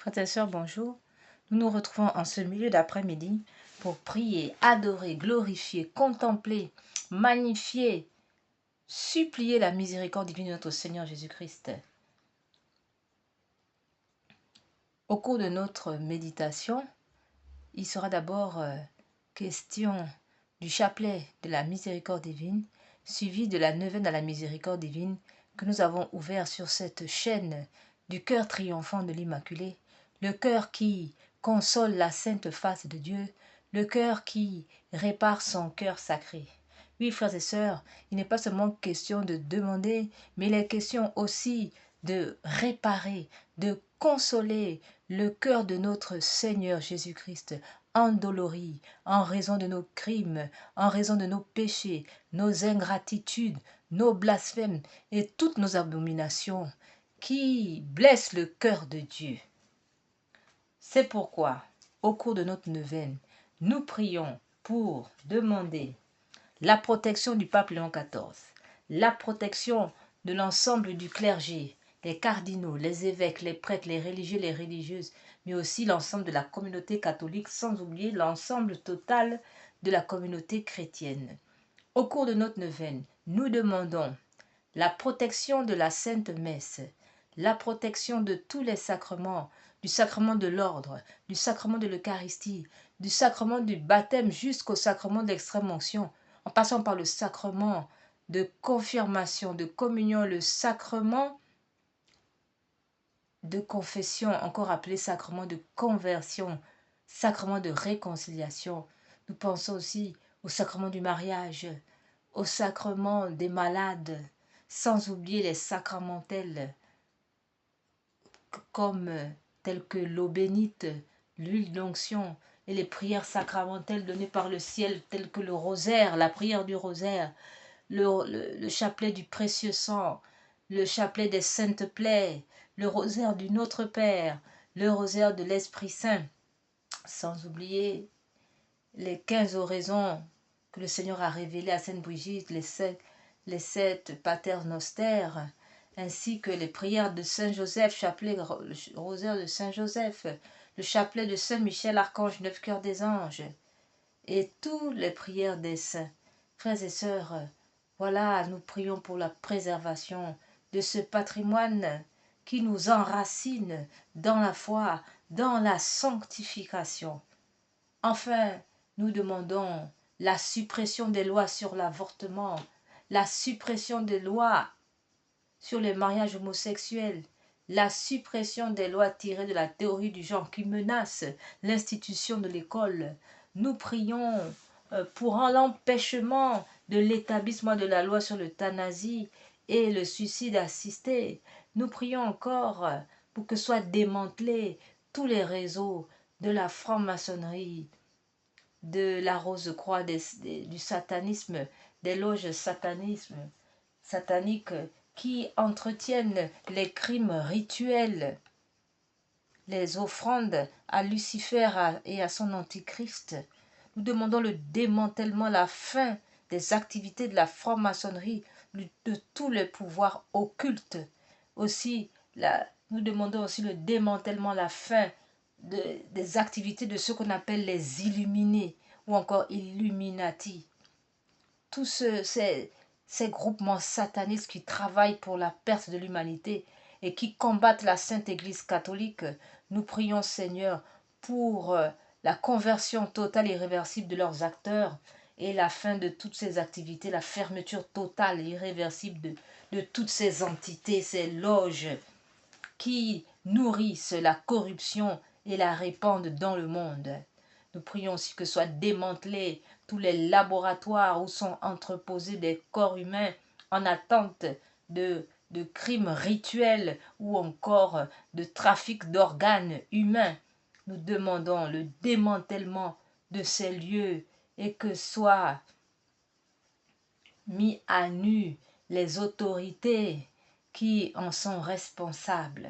Frères et sœurs, bonjour. Nous nous retrouvons en ce milieu d'après-midi pour prier, adorer, glorifier, contempler, magnifier, supplier la miséricorde divine de notre Seigneur Jésus-Christ. Au cours de notre méditation, il sera d'abord question du chapelet de la miséricorde divine, suivi de la neuvaine à la miséricorde divine que nous avons ouvert sur cette chaîne du cœur triomphant de l'Immaculée, le cœur qui console la sainte face de Dieu, le cœur qui répare son cœur sacré. Oui, frères et sœurs, il n'est pas seulement question de demander, mais il est question aussi de réparer, de consoler le cœur de notre Seigneur Jésus-Christ, endolori en raison de nos crimes, en raison de nos péchés, nos ingratitudes, nos blasphèmes et toutes nos abominations qui blessent le cœur de Dieu. C'est pourquoi, au cours de notre neuvaine, nous prions pour demander la protection du pape Léon XIV, la protection de l'ensemble du clergé, les cardinaux, les évêques, les prêtres, les religieux, les religieuses, mais aussi l'ensemble de la communauté catholique, sans oublier l'ensemble total de la communauté chrétienne. Au cours de notre neuvaine, nous demandons la protection de la Sainte Messe, la protection de tous les sacrements, du sacrement de l'ordre, du sacrement de l'Eucharistie, du sacrement du baptême jusqu'au sacrement de l'extrême-onction, en passant par le sacrement de confirmation, de communion, le sacrement de confession, encore appelé sacrement de conversion, sacrement de réconciliation. Nous pensons aussi au sacrement du mariage, au sacrement des malades, sans oublier les sacramentels comme tels que l'eau bénite, l'huile d'onction et les prières sacramentelles données par le ciel telles que le rosaire, la prière du rosaire, le chapelet du précieux sang, le chapelet des saintes plaies, le rosaire du Notre Père, le rosaire de l'Esprit Saint, sans oublier les 15 oraisons que le Seigneur a révélées à Sainte Brigitte, les sept Pater Noster, ainsi que les prières de Saint Joseph, chapelet, le rosaire de Saint Joseph, le chapelet de Saint Michel, archange, 9 cœurs des anges, et toutes les prières des saints. Frères et sœurs, voilà, nous prions pour la préservation de ce patrimoine qui nous enracine dans la foi, dans la sanctification. Enfin, nous demandons la suppression des lois sur l'avortement, la suppression des lois sur les mariages homosexuels, la suppression des lois tirées de la théorie du genre qui menacent l'institution de l'école. Nous prions pour l'empêchement de l'établissement de la loi sur l'euthanasie et le suicide assisté. Nous prions encore pour que soient démantelés tous les réseaux de la franc-maçonnerie, de la rose-croix, du satanisme, des loges sataniques qui entretiennent les crimes rituels, les offrandes à Lucifer et à son antichrist. Nous demandons le démantèlement, la fin des activités de la franc-maçonnerie, de tous les pouvoirs occultes. Aussi, nous demandons aussi le démantèlement, la fin des activités de ce qu'on appelle les illuminés ou encore Illuminati. Tous ces groupements satanistes qui travaillent pour la perte de l'humanité et qui combattent la Sainte Église catholique, nous prions Seigneur pour la conversion totale et irréversible de leurs acteurs et la fin de toutes ces activités, la fermeture totale et irréversible de toutes ces entités, ces loges qui nourrissent la corruption et la répandent dans le monde. Nous prions aussi que soient démantelés tous les laboratoires où sont entreposés des corps humains en attente de crimes rituels ou encore de trafic d'organes humains. Nous demandons le démantèlement de ces lieux et que soient mis à nu les autorités qui en sont responsables.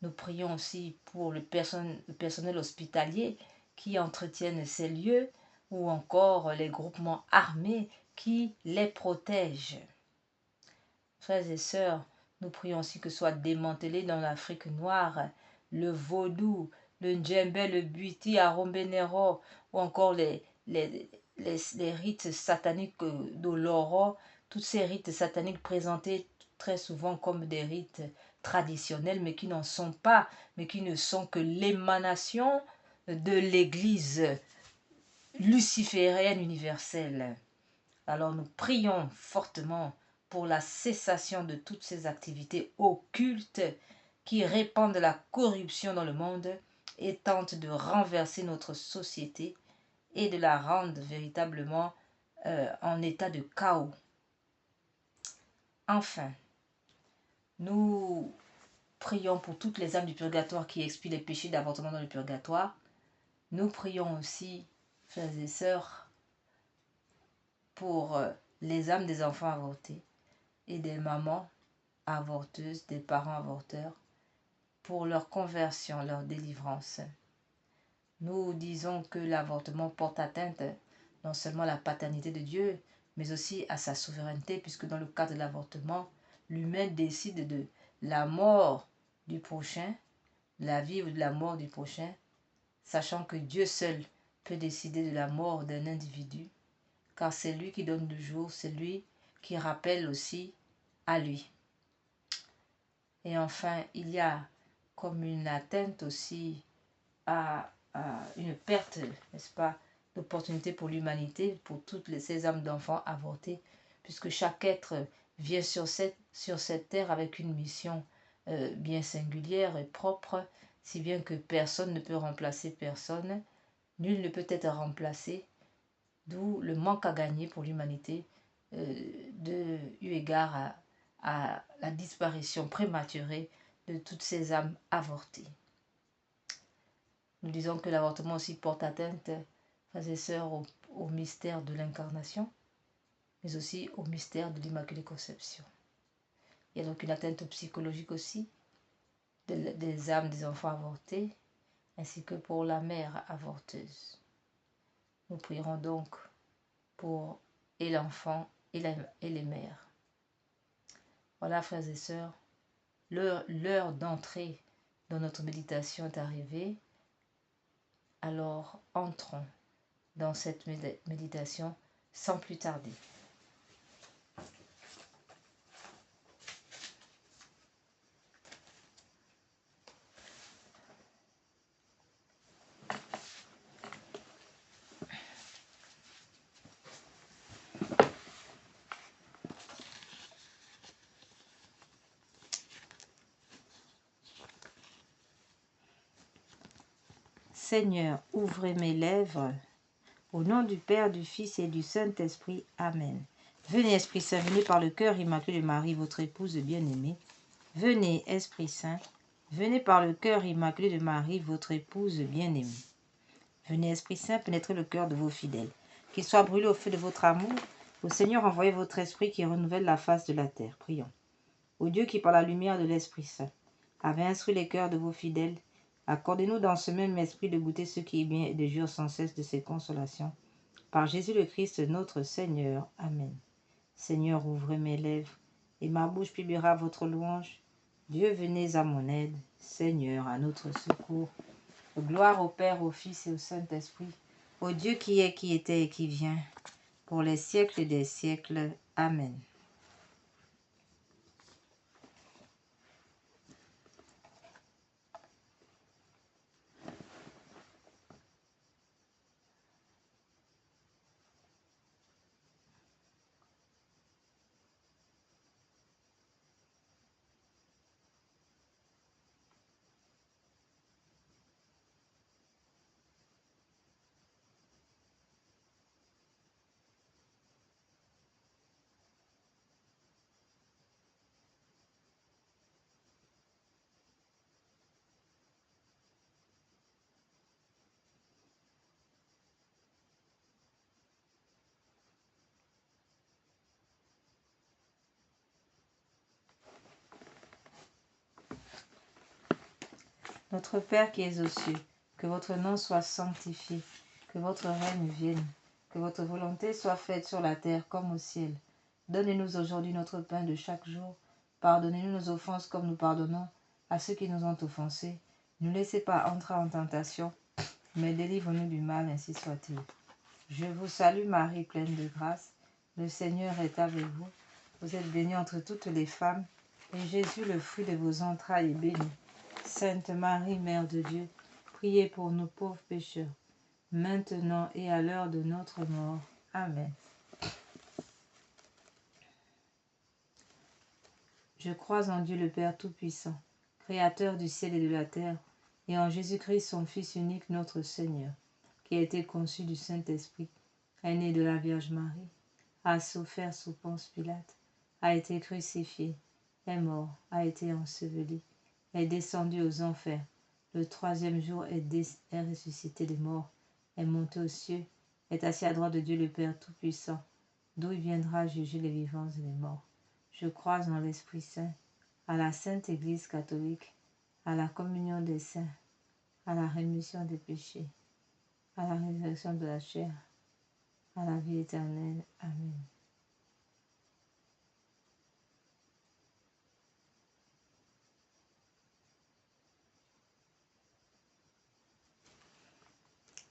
Nous prions aussi pour le personnel hospitalier qui entretiennent ces lieux ou encore les groupements armés qui les protègent. Frères et sœurs, nous prions aussi que soit démantelé dans l'Afrique noire le vaudou, le djembé, le buiti, arombenero, ou encore les rites sataniques d'Oloro, tous ces rites sataniques présentés très souvent comme des rites traditionnels, mais qui n'en sont pas, mais qui ne sont que l'émanation de l'Église luciférienne universelle. Alors nous prions fortement pour la cessation de toutes ces activités occultes qui répandent la corruption dans le monde et tentent de renverser notre société et de la rendre véritablement en état de chaos. Enfin, nous prions pour toutes les âmes du purgatoire qui expient les péchés d'avortement dans le purgatoire. Nous prions aussi, frères et sœurs, pour les âmes des enfants avortés et des mamans avorteuses, des parents avorteurs, pour leur conversion, leur délivrance. Nous disons que l'avortement porte atteinte non seulement à la paternité de Dieu, mais aussi à sa souveraineté, puisque dans le cas de l'avortement, l'humain décide de la mort du prochain, la vie ou de la mort du prochain, sachant que Dieu seul peut décider de la mort d'un individu, car c'est lui qui donne le jour, c'est lui qui rappelle aussi à lui. Et enfin, il y a comme une atteinte aussi à une perte, n'est-ce pas, d'opportunité pour l'humanité, pour toutes ces âmes d'enfants avortés, puisque chaque être vient sur cette terre avec une mission bien singulière et propre, si bien que personne ne peut remplacer personne, nul ne peut être remplacé, d'où le manque à gagner pour l'humanité, eu égard à la disparition prématurée de toutes ces âmes avortées. Nous disons que l'avortement aussi porte atteinte, frères et sœurs, au mystère de l'incarnation, mais aussi au mystère de l'Immaculée Conception. Il y a donc une atteinte psychologique aussi des âmes des enfants avortés, ainsi que pour la mère avorteuse. Nous prierons donc pour et l'enfant et les mères. Voilà, frères et sœurs, l'heure d'entrer dans notre méditation est arrivée. Alors entrons dans cette méditation sans plus tarder. Seigneur, ouvrez mes lèvres. Au nom du Père, du Fils et du Saint-Esprit. Amen. Venez, Esprit Saint, venez par le cœur immaculé de Marie, votre épouse bien-aimée. Venez, Esprit Saint, venez par le cœur immaculé de Marie, votre épouse bien-aimée. Venez, Esprit Saint, pénétrer le cœur de vos fidèles. Qu'ils soient brûlés au feu de votre amour. Au Seigneur, envoyez votre Esprit qui renouvelle la face de la terre. Prions. Ô Dieu qui, par la lumière de l'Esprit Saint, avait instruit les cœurs de vos fidèles, accordez-nous dans ce même esprit de goûter ce qui est bien et de jouir sans cesse de ses consolations. Par Jésus le Christ, notre Seigneur. Amen. Seigneur, ouvrez mes lèvres, et ma bouche publiera votre louange. Dieu, venez à mon aide. Seigneur, à notre secours. Gloire au Père, au Fils et au Saint-Esprit, au Dieu qui est, qui était et qui vient, pour les siècles des siècles. Amen. Notre Père qui es aux cieux, que votre nom soit sanctifié, que votre règne vienne, que votre volonté soit faite sur la terre comme au ciel. Donnez-nous aujourd'hui notre pain de chaque jour. Pardonnez-nous nos offenses comme nous pardonnons à ceux qui nous ont offensés. Ne nous laissez pas entrer en tentation, mais délivre-nous du mal, ainsi soit-il. Je vous salue Marie, pleine de grâce. Le Seigneur est avec vous. Vous êtes bénie entre toutes les femmes, et Jésus, le fruit de vos entrailles, est béni. Sainte Marie, Mère de Dieu, priez pour nous pauvres pécheurs, maintenant et à l'heure de notre mort. Amen. Je crois en Dieu le Père Tout-Puissant, Créateur du ciel et de la terre, et en Jésus-Christ, son Fils unique, notre Seigneur, qui a été conçu du Saint-Esprit, est né de la Vierge Marie, a souffert sous Ponce Pilate, a été crucifié, est mort, a été enseveli, est descendu aux enfers, le troisième jour est ressuscité des morts, est monté aux cieux, est assis à droite de Dieu le Père Tout-Puissant, d'où il viendra juger les vivants et les morts. Je crois en l'Esprit Saint, à la Sainte Église catholique, à la communion des saints, à la rémission des péchés, à la résurrection de la chair, à la vie éternelle. Amen.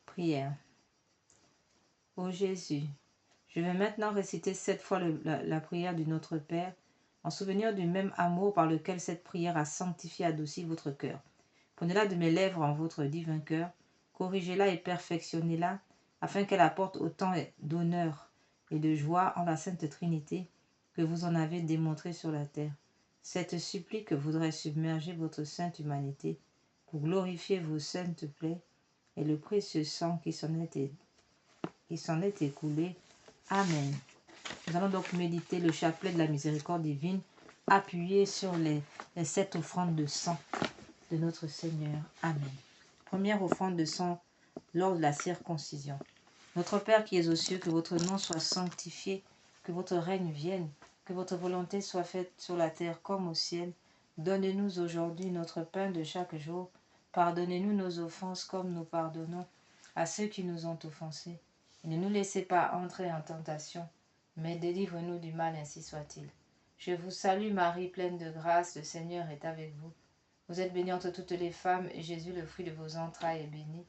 Prière. Ô Jésus, je vais maintenant réciter 7 fois la prière du Notre Père, en souvenir du même amour par lequel cette prière a sanctifié et adouci votre cœur. Prenez-la de mes lèvres en votre divin cœur, corrigez-la et perfectionnez-la, afin qu'elle apporte autant d'honneur et de joie en la Sainte Trinité que vous en avez démontré sur la terre. Cette supplique voudrait submerger votre sainte humanité pour glorifier vos saintes plaies et le précieux sang qui s'en est écoulé. Amen. Nous allons donc méditer le chapelet de la miséricorde divine appuyé sur les 7 offrandes de sang de notre Seigneur. Amen. Première offrande de sang lors de la circoncision. Notre Père qui es aux cieux, que votre nom soit sanctifié, que votre règne vienne, que votre volonté soit faite sur la terre comme au ciel. Donnez-nous aujourd'hui notre pain de chaque jour. Pardonnez-nous nos offenses comme nous pardonnons à ceux qui nous ont offensés. Et ne nous laissez pas entrer en tentation, mais délivre-nous du mal, ainsi soit-il. Je vous salue Marie, pleine de grâce, le Seigneur est avec vous. Vous êtes bénie entre toutes les femmes, et Jésus, le fruit de vos entrailles, est béni.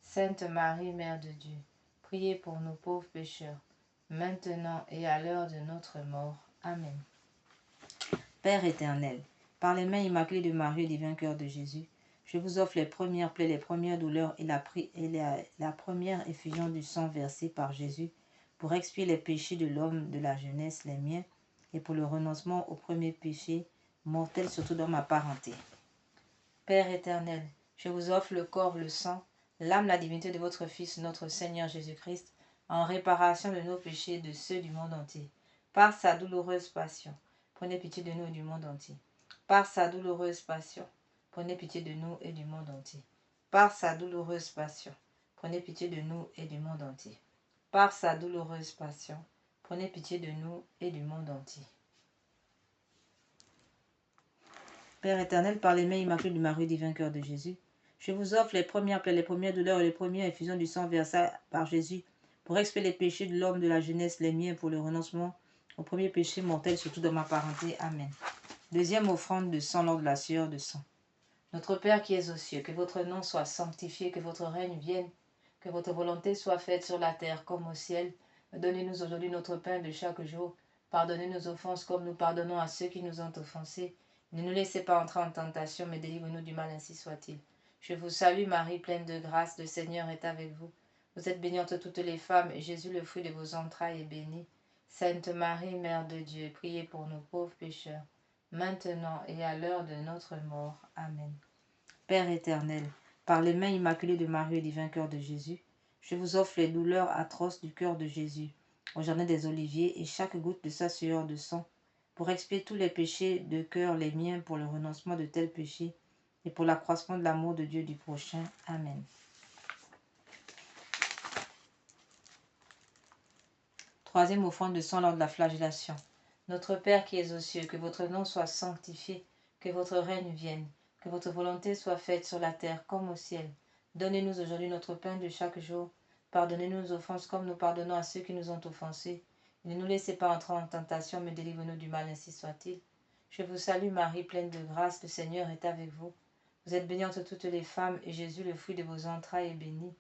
Sainte Marie, Mère de Dieu, priez pour nous pauvres pécheurs, maintenant et à l'heure de notre mort. Amen. Père éternel, par les mains immaculées de Marie, divin cœur de Jésus, je vous offre les premières plaies, les premières douleurs et la première effusion du sang versé par Jésus pour expier les péchés de l'homme de la jeunesse, les miens, et pour le renoncement au premier péché mortel, surtout dans ma parenté. Père éternel, je vous offre le corps, le sang, l'âme, la divinité de votre Fils, notre Seigneur Jésus-Christ, en réparation de nos péchés et de ceux du monde entier. Par sa douloureuse passion, prenez pitié de nous et du monde entier. Par sa douloureuse passion, prenez pitié de nous et du monde entier. Par sa douloureuse passion, prenez pitié de nous et du monde entier. Par sa douloureuse passion, prenez pitié de nous et du monde entier. Père éternel, par les mains immaculées du Marie, divin cœur de Jésus, je vous offre les premières plaies, les premières douleurs et les premières effusions du sang versé par Jésus pour expier les péchés de l'homme de la jeunesse, les miens, pour le renoncement au premier péché mortel, surtout dans ma parenté. Amen. Deuxième offrande de sang lors de la sueur de sang. Notre Père qui es aux cieux, que votre nom soit sanctifié, que votre règne vienne, que votre volonté soit faite sur la terre comme au ciel. Donnez-nous aujourd'hui notre pain de chaque jour. Pardonnez nos offenses comme nous pardonnons à ceux qui nous ont offensés. Ne nous laissez pas entrer en tentation, mais délivre-nous du mal, ainsi soit-il. Je vous salue Marie, pleine de grâce, le Seigneur est avec vous. Vous êtes bénie entre toutes les femmes, et Jésus, le fruit de vos entrailles, est béni. Sainte Marie, Mère de Dieu, priez pour nous pauvres pécheurs, maintenant et à l'heure de notre mort. Amen. Père éternel, par les mains immaculées de Marie et divin cœur de Jésus, je vous offre les douleurs atroces du cœur de Jésus, au jardin des Oliviers, et chaque goutte de sa sueur de sang, pour expier tous les péchés de cœur, les miens, pour le renoncement de tels péchés, et pour l'accroissement de l'amour de Dieu du prochain. Amen. Troisième offrande de sang lors de la flagellation. Notre Père qui es aux cieux, que votre nom soit sanctifié, que votre règne vienne, que votre volonté soit faite sur la terre comme au ciel. Donnez-nous aujourd'hui notre pain de chaque jour. Pardonnez-nous nos offenses comme nous pardonnons à ceux qui nous ont offensés. Ne nous laissez pas entrer en tentation, mais délivre-nous du mal, ainsi soit-il. Je vous salue Marie, pleine de grâce, le Seigneur est avec vous. Vous êtes bénie entre toutes les femmes, et Jésus, le fruit de vos entrailles, est béni.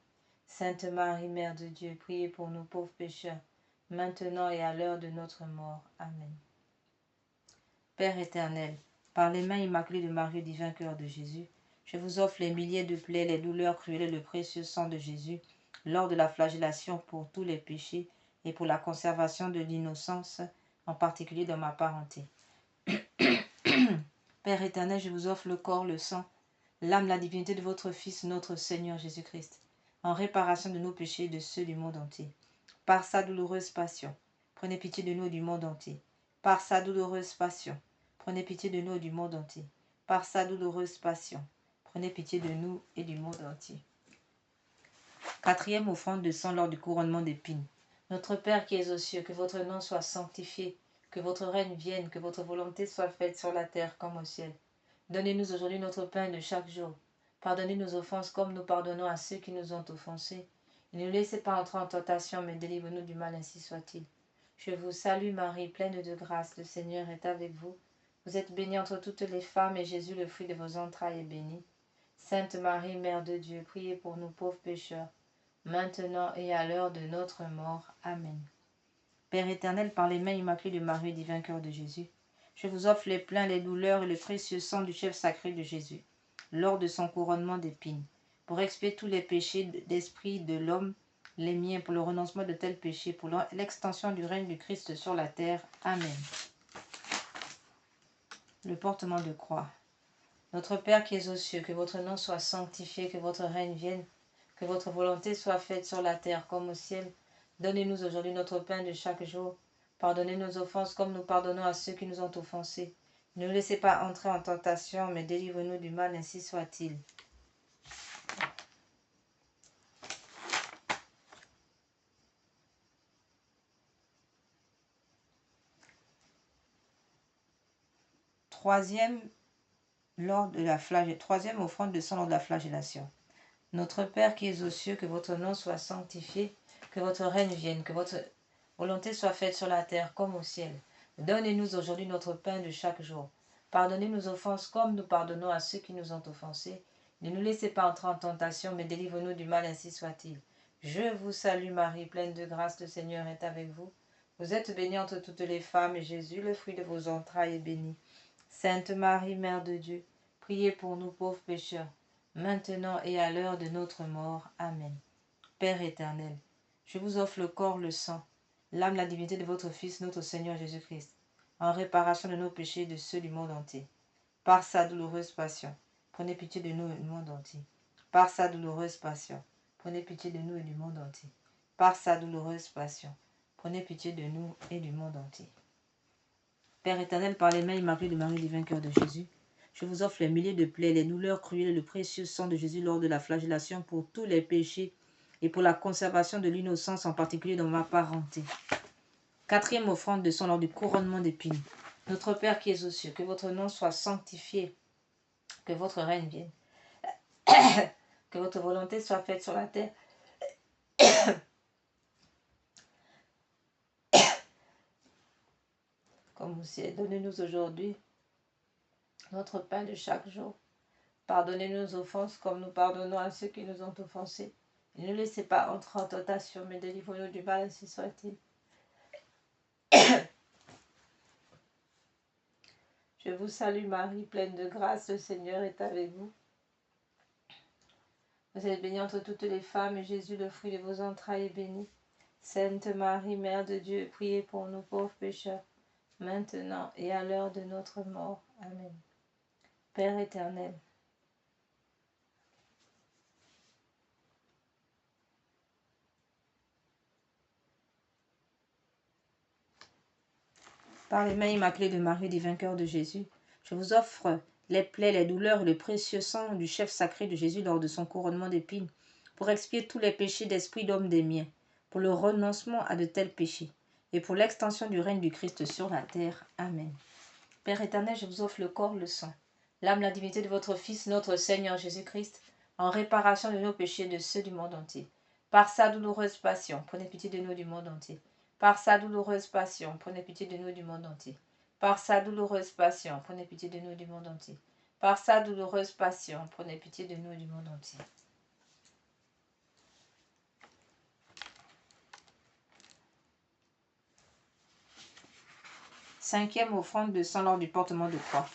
Sainte Marie, Mère de Dieu, priez pour nous pauvres pécheurs, maintenant et à l'heure de notre mort. Amen. Père éternel, par les mains immaculées de Marie, divin cœur de Jésus, je vous offre les milliers de plaies, les douleurs cruelles et le précieux sang de Jésus, lors de la flagellation pour tous les péchés et pour la conservation de l'innocence, en particulier dans ma parenté. Père éternel, je vous offre le corps, le sang, l'âme, la divinité de votre Fils, notre Seigneur Jésus-Christ, en réparation de nos péchés et de ceux du monde entier. Par sa douloureuse passion, prenez pitié de nous et du monde entier. Par sa douloureuse passion, prenez pitié de nous et du monde entier. Par sa douloureuse passion, prenez pitié de nous et du monde entier. Quatrième offrande de sang lors du couronnement d'épines. Notre Père qui es aux cieux, que votre nom soit sanctifié, que votre règne vienne, que votre volonté soit faite sur la terre comme au ciel. Donnez-nous aujourd'hui notre pain de chaque jour. Pardonnez nos offenses comme nous pardonnons à ceux qui nous ont offensés. Ne nous laissez pas entrer en tentation, mais délivre-nous du mal, ainsi soit-il. Je vous salue Marie, pleine de grâce, le Seigneur est avec vous. Vous êtes bénie entre toutes les femmes, et Jésus, le fruit de vos entrailles, est béni. Sainte Marie, Mère de Dieu, priez pour nous pauvres pécheurs, maintenant et à l'heure de notre mort. Amen. Père éternel, par les mains immaculées de Marie, divin cœur de Jésus, je vous offre les plaies, les douleurs et le précieux sang du chef sacré de Jésus, lors de son couronnement d'épines, pour expier tous les péchés d'esprit de l'homme, les miens, pour le renoncement de tels péchés, pour l'extension du règne du Christ sur la terre. Amen. Le portement de croix. Notre Père qui es aux cieux, que votre nom soit sanctifié, que votre règne vienne, que votre volonté soit faite sur la terre comme au ciel. Donnez-nous aujourd'hui notre pain de chaque jour. Pardonnez nos offenses comme nous pardonnons à ceux qui nous ont offensés. Ne nous laissez pas entrer en tentation, mais délivre-nous du mal, ainsi soit-il. Troisième offrande de sang lors de la flagellation. Notre Père qui es aux cieux, que votre nom soit sanctifié, que votre règne vienne, que votre volonté soit faite sur la terre comme au ciel. Donnez-nous aujourd'hui notre pain de chaque jour. Pardonnez nos offenses comme nous pardonnons à ceux qui nous ont offensés. Ne nous laissez pas entrer en tentation, mais délivre-nous du mal, ainsi soit-il. Je vous salue Marie, pleine de grâce, le Seigneur est avec vous. Vous êtes bénie entre toutes les femmes, et Jésus, le fruit de vos entrailles, est béni. Sainte Marie, Mère de Dieu, priez pour nous pauvres pécheurs, maintenant et à l'heure de notre mort. Amen. Père éternel, je vous offre le corps, le sang, l'âme, la divinité de votre Fils, notre Seigneur Jésus-Christ, en réparation de nos péchés et de ceux du monde entier. Par sa douloureuse passion, prenez pitié de nous et du monde entier. Par sa douloureuse passion, prenez pitié de nous et du monde entier. Par sa douloureuse passion, prenez pitié de nous et du monde entier. Père éternel, par les mains immaculées de Marie, divin cœur de Jésus, je vous offre les milliers de plaies, les douleurs cruelles et le précieux sang de Jésus lors de la flagellation pour tous les péchés et pour la conservation de l'innocence, en particulier dans ma parenté. Quatrième offrande de sang lors du couronnement d'épines. Notre Père qui es aux cieux, que votre nom soit sanctifié, que votre règne vienne, que votre volonté soit faite sur la terre comme au ciel. Donnez-nous aujourd'hui notre pain de chaque jour. Pardonnez-nous nos offenses comme nous pardonnons à ceux qui nous ont offensés. Et ne laissez pas entrer en tentation, mais délivrez-nous du mal, ainsi soit-il. Je vous salue Marie, pleine de grâce, le Seigneur est avec vous. Vous êtes bénie entre toutes les femmes, et Jésus, le fruit de vos entrailles, est béni. Sainte Marie, Mère de Dieu, priez pour nous pauvres pécheurs, maintenant et à l'heure de notre mort. Amen. Père éternel, par les mains immaculées de Marie, divin cœur de Jésus, je vous offre les plaies, les douleurs et le précieux sang du chef sacré de Jésus lors de son couronnement d'épines, pour expier tous les péchés d'esprit d'homme des miens, pour le renoncement à de tels péchés, et pour l'extension du règne du Christ sur la terre. Amen. Père éternel, je vous offre le corps, le sang, l'âme, la divinité de votre Fils, notre Seigneur Jésus-Christ, en réparation de nos péchés et de ceux du monde entier. Par sa douloureuse passion, prenez pitié de nous du monde entier. Par sa douloureuse passion, prenez pitié de nous du monde entier. Par sa douloureuse passion, prenez pitié de nous du monde entier. Par sa douloureuse passion, prenez pitié de nous et du monde entier. Cinquième offrande de sang lors du portement de croix.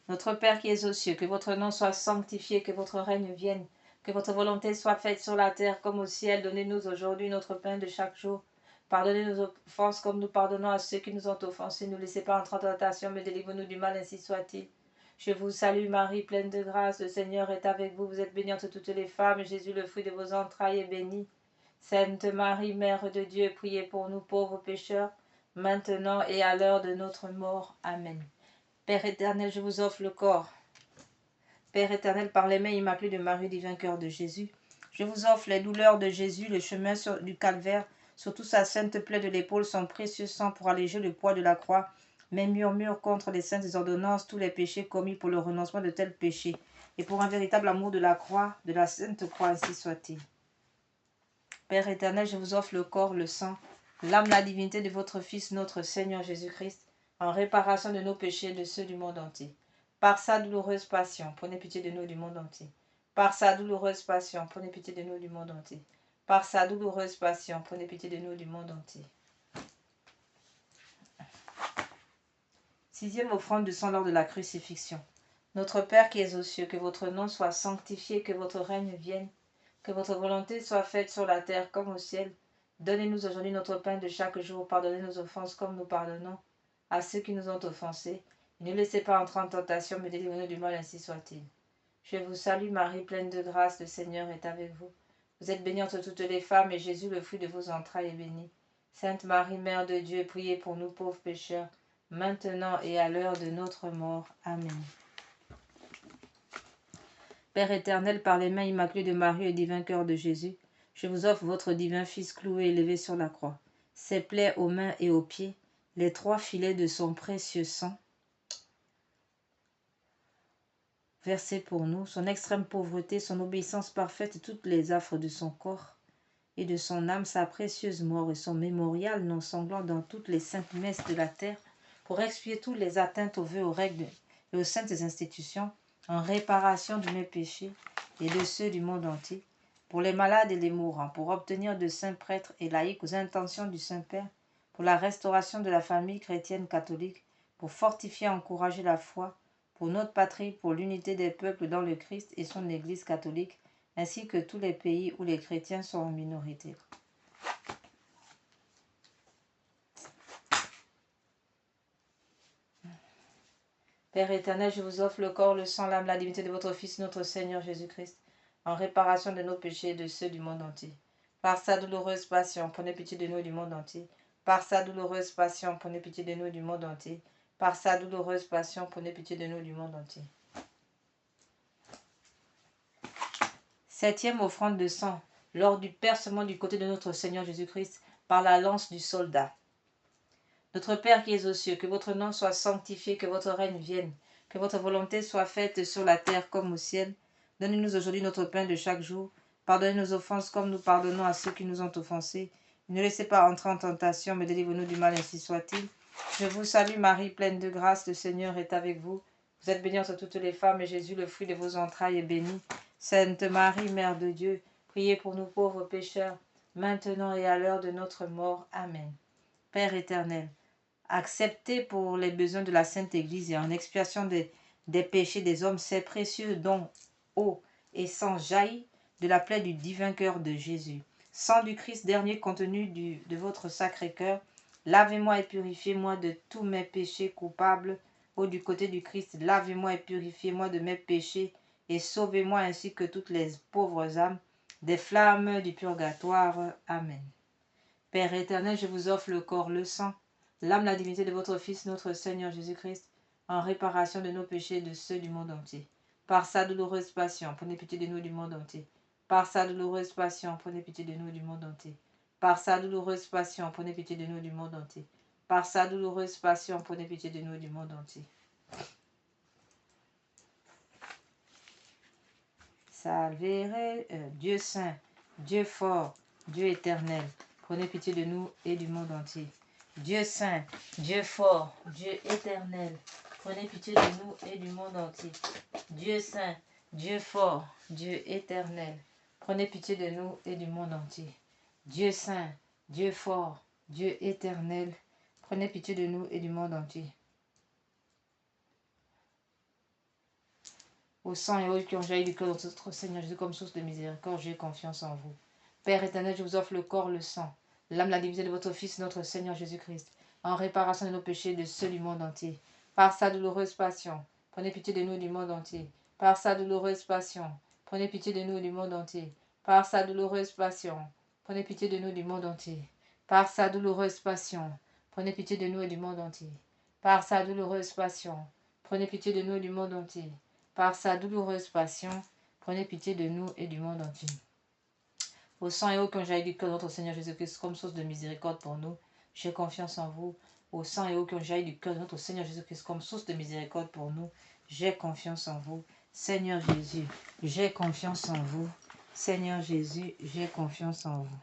Notre Père qui es aux cieux, que votre nom soit sanctifié, que votre règne vienne, que votre volonté soit faite sur la terre comme au ciel. Donnez-nous aujourd'hui notre pain de chaque jour. Pardonnez nos offenses comme nous pardonnons à ceux qui nous ont offensés. Ne laissez pas entrer en tentation, mais délivre-nous du mal, ainsi soit-il. Je vous salue Marie, pleine de grâce, le Seigneur est avec vous. Vous êtes bénie entre toutes les femmes, et Jésus, le fruit de vos entrailles, est béni. Sainte Marie, Mère de Dieu, priez pour nous pauvres pécheurs, maintenant et à l'heure de notre mort. Amen. Père éternel, je vous offre le corps. Père éternel, par les mains immaculées de Marie, divin cœur de Jésus, je vous offre les douleurs de Jésus, le chemin du calvaire, surtout sa sainte plaie de l'épaule, son précieux sang pour alléger le poids de la croix, mes murmures contre les saintes ordonnances, tous les péchés commis pour le renoncement de tels péchés, et pour un véritable amour de la croix, de la sainte croix, ainsi soit-il. Père éternel, je vous offre le corps, le sang, l'âme, la divinité de votre Fils, notre Seigneur Jésus-Christ, en réparation de nos péchés et de ceux du monde entier. Par sa douloureuse passion, prenez pitié de nous du monde entier. Par sa douloureuse passion, prenez pitié de nous du monde entier. Par sa douloureuse passion, prenez pitié de nous du monde entier. Sixième offrande de sang lors de la crucifixion. Notre Père qui es aux cieux, que votre nom soit sanctifié, que votre règne vienne, que votre volonté soit faite sur la terre comme au ciel. Donnez-nous aujourd'hui notre pain de chaque jour. Pardonnez nos offenses comme nous pardonnons à ceux qui nous ont offensés. Ne laissez pas entrer en tentation, mais délivrez-nous du mal, ainsi soit-il. Je vous salue Marie, pleine de grâce, le Seigneur est avec vous. Vous êtes bénie entre toutes les femmes, et Jésus, le fruit de vos entrailles, est béni. Sainte Marie, Mère de Dieu, priez pour nous pauvres pécheurs, maintenant et à l'heure de notre mort. Amen. Père éternel, par les mains immaculées de Marie et divin cœur de Jésus, je vous offre votre divin Fils cloué et élevé sur la croix, ses plaies aux mains et aux pieds, les 3 filets de son précieux sang, versé pour nous, son extrême pauvreté, son obéissance parfaite et toutes les affres de son corps et de son âme, sa précieuse mort et son mémorial non sanglant dans toutes les saintes messes de la terre, pour expier toutes les atteintes aux vœux, aux règles et aux saintes institutions, en réparation de mes péchés et de ceux du monde entier, pour les malades et les mourants, pour obtenir de saints prêtres et laïcs aux intentions du Saint-Père, pour la restauration de la famille chrétienne catholique, pour fortifier et encourager la foi, pour notre patrie, pour l'unité des peuples dans le Christ et son Église catholique, ainsi que tous les pays où les chrétiens sont en minorité. Père éternel, je vous offre le corps, le sang, l'âme, la divinité de votre Fils, notre Seigneur Jésus-Christ, en réparation de nos péchés et de ceux du monde entier. Par sa douloureuse passion, prenez pitié de nous du monde entier. Par sa douloureuse passion, prenez pitié de nous du monde entier. Par sa douloureuse passion, prenez pitié de nous du monde entier. Septième offrande de sang, lors du percement du côté de notre Seigneur Jésus-Christ par la lance du soldat. Notre Père qui es aux cieux, que votre nom soit sanctifié, que votre règne vienne, que votre volonté soit faite sur la terre comme au ciel. Donnez-nous aujourd'hui notre pain de chaque jour. Pardonnez nos offenses comme nous pardonnons à ceux qui nous ont offensés. Ne laissez pas entrer en tentation, mais délivre-nous du mal, ainsi soit-il. Je vous salue Marie, pleine de grâce, le Seigneur est avec vous. Vous êtes bénie entre toutes les femmes, et Jésus, le fruit de vos entrailles, est béni. Sainte Marie, Mère de Dieu, priez pour nous pauvres pécheurs, maintenant et à l'heure de notre mort. Amen. Père éternel, acceptez pour les besoins de la Sainte Église et en expiation des péchés des hommes ces précieux dons, eau et sang jaillit de la plaie du divin cœur de Jésus. Sang du Christ, dernier contenu de votre sacré cœur, lavez-moi et purifiez-moi de tous mes péchés coupables. Ô du côté du Christ, lavez-moi et purifiez-moi de mes péchés et sauvez-moi ainsi que toutes les pauvres âmes des flammes du purgatoire. Amen. Père éternel, je vous offre le corps, le sang, l'âme, la divinité de votre Fils, notre Seigneur Jésus-Christ, en réparation de nos péchés et de ceux du monde entier. Par sa douloureuse passion, prenez pitié de nous du monde entier. Par sa douloureuse passion, prenez pitié de nous du monde entier. Par sa douloureuse passion, prenez pitié de nous du monde entier. Par sa douloureuse passion, prenez pitié de nous du monde entier. Salvere, Dieu saint, Dieu fort, Dieu éternel, prenez pitié de nous et du monde entier. Dieu saint, Dieu fort, Dieu éternel, prenez pitié de nous et du monde entier. Dieu saint, Dieu fort, Dieu éternel, prenez pitié de nous et du monde entier. Dieu saint, Dieu fort, Dieu éternel, prenez pitié de nous et du monde entier. Au sang et eau qui ont jailli du cœur de notre Seigneur Jésus comme source de miséricorde, j'ai confiance en vous. Père éternel, je vous offre le corps, le sang, l'âme, la divinité de votre Fils, notre Seigneur Jésus-Christ, en réparation de nos péchés et de ceux du monde entier. Par sa douloureuse passion, prenez pitié de nous et du monde entier. Par sa douloureuse passion, prenez pitié de nous et du monde entier. Par sa douloureuse passion, prenez pitié de nous et du monde entier. Par sa douloureuse passion, prenez pitié de nous et du monde entier. Par sa douloureuse passion, prenez pitié de nous et du monde entier. Par sa douloureuse passion, prenez pitié de nous et du monde entier. Au sang et eau qui ont jailli du cœur de notre Seigneur Jésus-Christ comme source de miséricorde pour nous, j'ai confiance en vous. Au sang et eau qui ont jailli du cœur de notre Seigneur Jésus-Christ comme source de miséricorde pour nous, j'ai confiance en vous. Seigneur Jésus, j'ai confiance en vous. Seigneur Jésus, j'ai confiance en vous.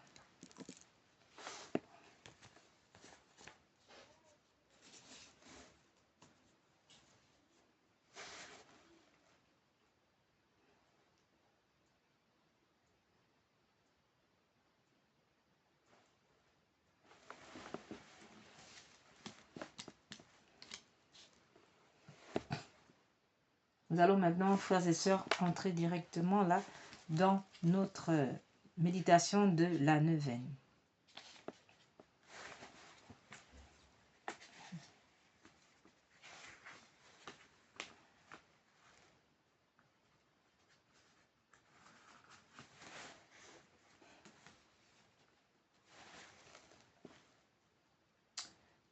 Nous allons maintenant, frères et sœurs, entrer directement là dans notre méditation de la neuvaine.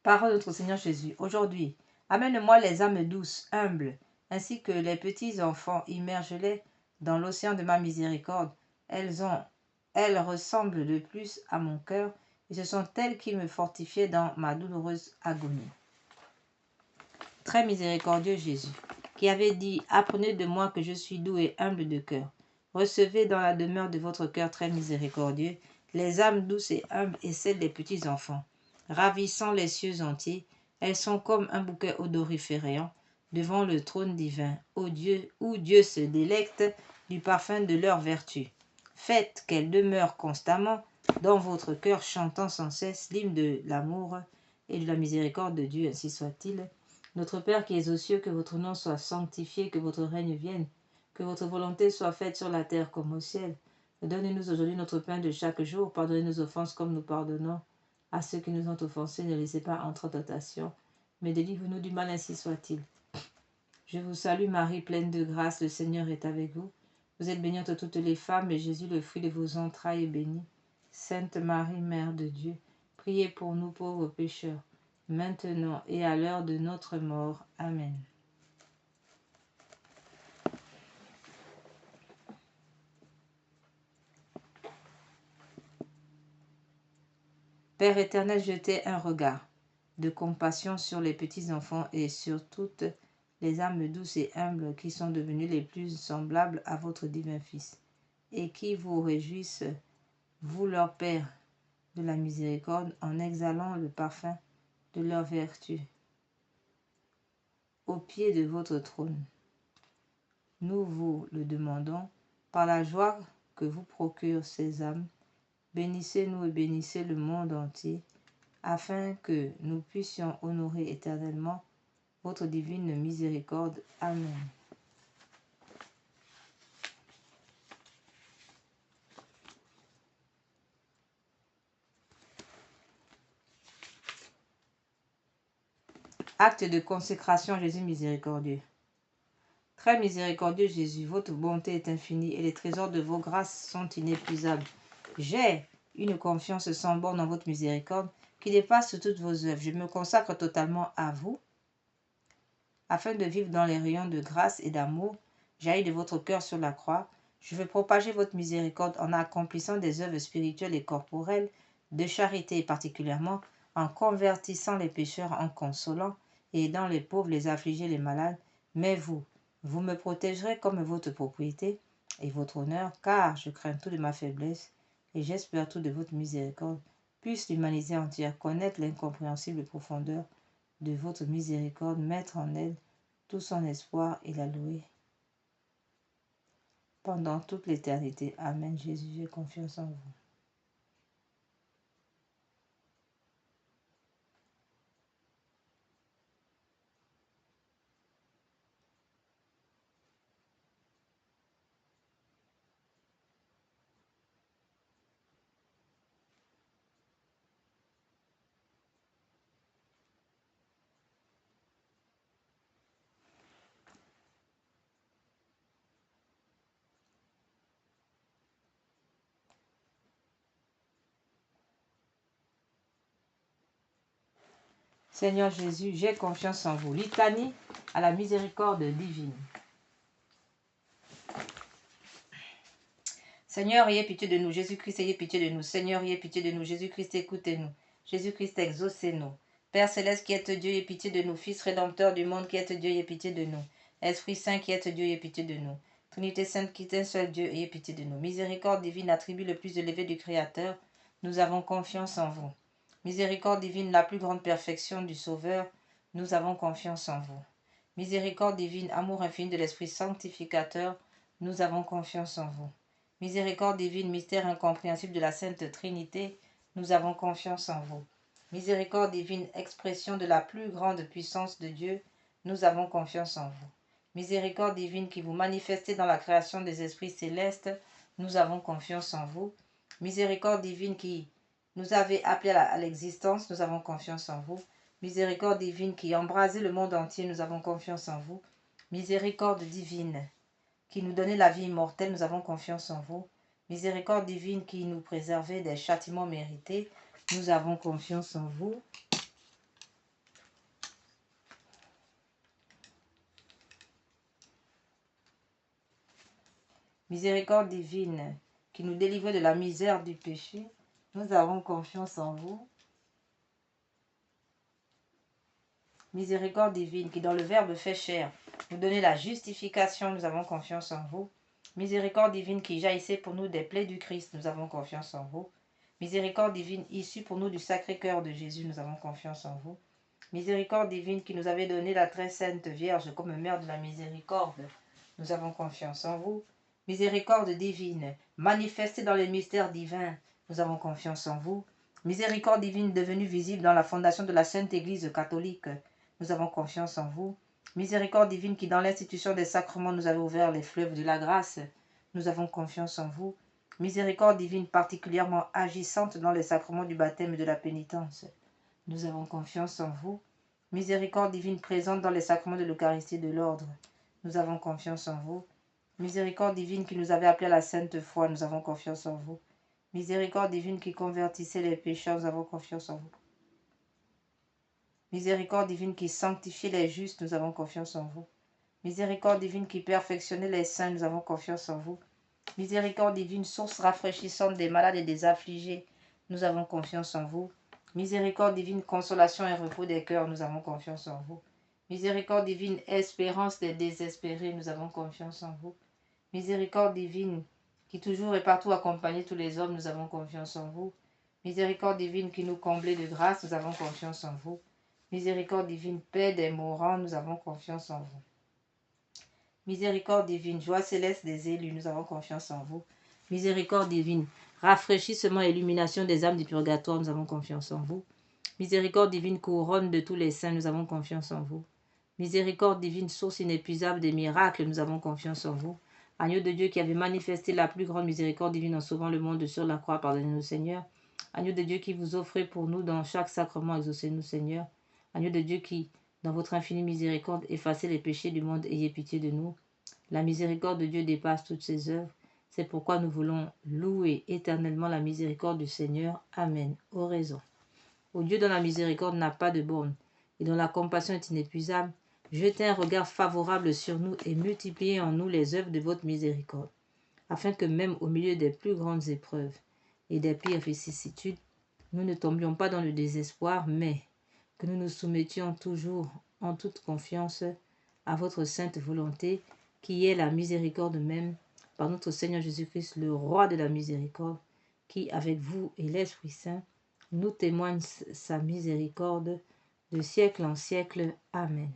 Parole de notre Seigneur Jésus. Aujourd'hui, amène-moi les âmes douces, humbles, ainsi que les petits enfants, immerge-les dans l'océan de ma miséricorde. Elles ressemblent de plus à mon cœur, et ce sont elles qui me fortifiaient dans ma douloureuse agonie. Très miséricordieux Jésus, qui avait dit « Apprenez de moi que je suis doux et humble de cœur. Recevez dans la demeure de votre cœur très miséricordieux les âmes douces et humbles et celles des petits enfants. Ravissant les cieux entiers, elles sont comme un bouquet odoriférant devant le trône divin, où Dieu se délecte du parfum de leur vertu. Faites qu'elles demeurent constamment dans votre cœur, chantant sans cesse l'hymne de l'amour et de la miséricorde de Dieu, ainsi soit-il. Notre Père qui es aux cieux, que votre nom soit sanctifié, que votre règne vienne, que votre volonté soit faite sur la terre comme au ciel. Donnez-nous aujourd'hui notre pain de chaque jour, pardonnez nos offenses comme nous pardonnons à ceux qui nous ont offensés, ne laissez pas entrer en tentation, mais délivre-nous du mal, ainsi soit-il. Je vous salue Marie, pleine de grâce, le Seigneur est avec vous. Vous êtes bénie entre toutes les femmes, et Jésus, le fruit de vos entrailles, est béni. Sainte Marie, Mère de Dieu, priez pour nous pauvres pécheurs, maintenant et à l'heure de notre mort. Amen. Père éternel, jetez un regard de compassion sur les petits-enfants et sur toutes les âmes douces et humbles qui sont devenues les plus semblables à votre divin Fils, et qui vous réjouissent, vous leur Père de la miséricorde, en exhalant le parfum de leur vertu au pied de votre trône. Nous vous le demandons par la joie que vous procurent ces âmes. Bénissez-nous et bénissez le monde entier, afin que nous puissions honorer éternellement votre divine miséricorde. Amen. Acte de consécration à Jésus miséricordieux. Très miséricordieux Jésus, votre bonté est infinie et les trésors de vos grâces sont inépuisables. J'ai une confiance sans borne en votre miséricorde qui dépasse toutes vos œuvres. Je me consacre totalement à vous afin de vivre dans les rayons de grâce et d'amour jaillis de votre cœur sur la croix. Je veux propager votre miséricorde en accomplissant des œuvres spirituelles et corporelles, de charité particulièrement, en convertissant les pécheurs, en consolant et aidant les pauvres, les affligés, les malades. Mais vous me protégerez comme votre propriété et votre honneur, car je crains tout de ma faiblesse et j'espère tout de votre miséricorde. Puisse l'humanité entière connaître l'incompréhensible profondeur de votre miséricorde, mettre en elle tout son espoir et la louer pendant toute l'éternité. Amen. Jésus, j'ai confiance en vous. Seigneur Jésus, j'ai confiance en vous. Litanie à la miséricorde divine. Seigneur, ayez pitié de nous. Jésus-Christ, ayez pitié de nous. Seigneur, ayez pitié de nous. Jésus-Christ, écoutez-nous. Jésus-Christ, exaucez-nous. Père céleste qui êtes Dieu, ayez pitié de nous. Fils rédempteur du monde qui êtes Dieu, ayez pitié de nous. Esprit Saint qui êtes Dieu, ayez pitié de nous. Trinité Sainte qui est un seul Dieu, ayez pitié de nous. Miséricorde divine, attribut le plus élevé du Créateur, nous avons confiance en vous. Miséricorde divine, la plus grande perfection du Sauveur, nous avons confiance en vous. Miséricorde divine, amour infini de l'Esprit sanctificateur, nous avons confiance en vous. Miséricorde divine, mystère incompréhensible de la Sainte Trinité, nous avons confiance en vous. Miséricorde divine, expression de la plus grande puissance de Dieu, nous avons confiance en vous. Miséricorde divine qui vous manifestez dans la création des esprits célestes, nous avons confiance en vous. Miséricorde divine qui nous avez appelés à l'existence, nous avons confiance en vous. Miséricorde divine qui embrasez le monde entier, nous avons confiance en vous. Miséricorde divine qui nous donnait la vie immortelle, nous avons confiance en vous. Miséricorde divine qui nous préservait des châtiments mérités, nous avons confiance en vous. Miséricorde divine qui nous délivrait de la misère du péché, nous avons confiance en vous. Miséricorde divine qui dans le Verbe fait chair nous donnait la justification, nous avons confiance en vous. Miséricorde divine qui jaillissait pour nous des plaies du Christ, nous avons confiance en vous. Miséricorde divine issue pour nous du Sacré-Cœur de Jésus, nous avons confiance en vous. Miséricorde divine qui nous avait donné la très sainte Vierge comme mère de la miséricorde, nous avons confiance en vous. Miséricorde divine, manifestée dans les mystères divins, nous avons confiance en vous. Miséricorde divine devenue visible dans la fondation de la Sainte Église catholique, nous avons confiance en vous. Miséricorde divine qui dans l'institution des sacrements nous avez ouvert les fleuves de la grâce, nous avons confiance en vous. Miséricorde divine particulièrement agissante dans les sacrements du baptême et de la pénitence, nous avons confiance en vous. Miséricorde divine présente dans les sacrements de l'Eucharistie de l'ordre, nous avons confiance en vous. Miséricorde divine qui nous avait appelés à la sainte foi, nous avons confiance en vous. Miséricorde divine qui convertissait les pécheurs, nous avons confiance en vous. Miséricorde divine qui sanctifiait les justes, nous avons confiance en vous. Miséricorde divine qui perfectionnait les saints, nous avons confiance en vous. Miséricorde divine, source rafraîchissante des malades et des affligés, nous avons confiance en vous. Miséricorde divine, consolation et repos des cœurs, nous avons confiance en vous. Miséricorde divine, espérance des désespérés, nous avons confiance en vous. Miséricorde divine, qui toujours et partout accompagne tous les hommes, nous avons confiance en vous. Miséricorde divine qui nous comblait de grâce, nous avons confiance en vous. Miséricorde divine, paix des mourants, nous avons confiance en vous. Miséricorde divine, joie céleste des élus, nous avons confiance en vous. Miséricorde divine, rafraîchissement et illumination des âmes du purgatoire, nous avons confiance en vous. Miséricorde divine, couronne de tous les saints, nous avons confiance en vous. Miséricorde divine, source inépuisable des miracles, nous avons confiance en vous. Agneau de Dieu qui avait manifesté la plus grande miséricorde divine en sauvant le monde sur la croix, pardonnez-nous Seigneur. Agneau de Dieu qui vous offrez pour nous dans chaque sacrement, exaucez-nous Seigneur. Agneau de Dieu qui, dans votre infinie miséricorde, effacez les péchés du monde, ayez pitié de nous. La miséricorde de Dieu dépasse toutes ses œuvres. C'est pourquoi nous voulons louer éternellement la miséricorde du Seigneur. Amen. Oraison. Ô Dieu dont la miséricorde n'a pas de borne et dont la compassion est inépuisable, jetez un regard favorable sur nous et multipliez en nous les œuvres de votre miséricorde, afin que même au milieu des plus grandes épreuves et des pires vicissitudes, nous ne tombions pas dans le désespoir, mais que nous nous soumettions toujours en toute confiance à votre sainte volonté, qui est la miséricorde même, par notre Seigneur Jésus-Christ, le roi de la miséricorde, qui, avec vous et l'Esprit Saint, nous témoigne sa miséricorde de siècle en siècle. Amen.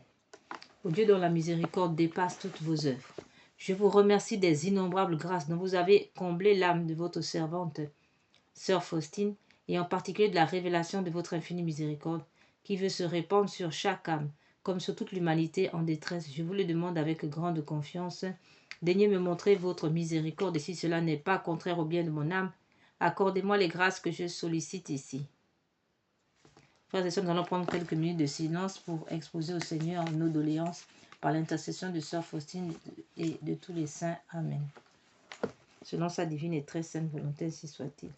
Ô Dieu dont la miséricorde dépasse toutes vos œuvres. Je vous remercie des innombrables grâces dont vous avez comblé l'âme de votre servante, sœur Faustine, et en particulier de la révélation de votre infinie miséricorde, qui veut se répandre sur chaque âme, comme sur toute l'humanité en détresse. Je vous le demande avec grande confiance. Daignez me montrer votre miséricorde, et si cela n'est pas contraire au bien de mon âme, accordez-moi les grâces que je sollicite ici. Frères et sœurs, nous allons prendre quelques minutes de silence pour exposer au Seigneur nos doléances par l'intercession de sœur Faustine et de tous les saints. Amen. Selon sa divine et très sainte volonté, ainsi soit-il.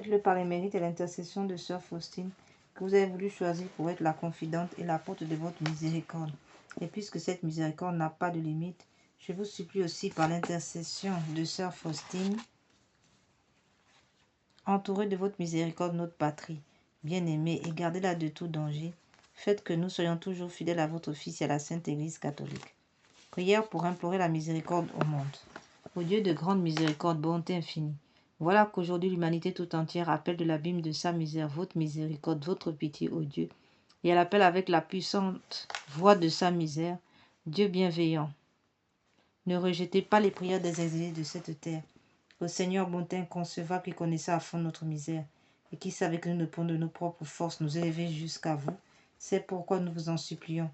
Faites-le par les mérites et l'intercession de Sœur Faustine, que vous avez voulu choisir pour être la confidente et l'apôtre de votre miséricorde. Et puisque cette miséricorde n'a pas de limite, je vous supplie aussi par l'intercession de Sœur Faustine, entourée de votre miséricorde, notre patrie, bien-aimée, et gardez-la de tout danger. Faites que nous soyons toujours fidèles à votre Fils et à la Sainte Église catholique. Prière pour implorer la miséricorde au monde. Ô Dieu de grande miséricorde, bonté infinie, voilà qu'aujourd'hui l'humanité tout entière appelle de l'abîme de sa misère votre miséricorde, votre pitié, ô Dieu, et elle appelle avec la puissante voix de sa misère, Dieu bienveillant. Ne rejetez pas les prières des exilés de cette terre. Ô Seigneur, bonté inconcevable qui connaissait à fond notre misère et qui savait que nous ne pouvons de nos propres forces nous élever jusqu'à vous, c'est pourquoi nous vous en supplions.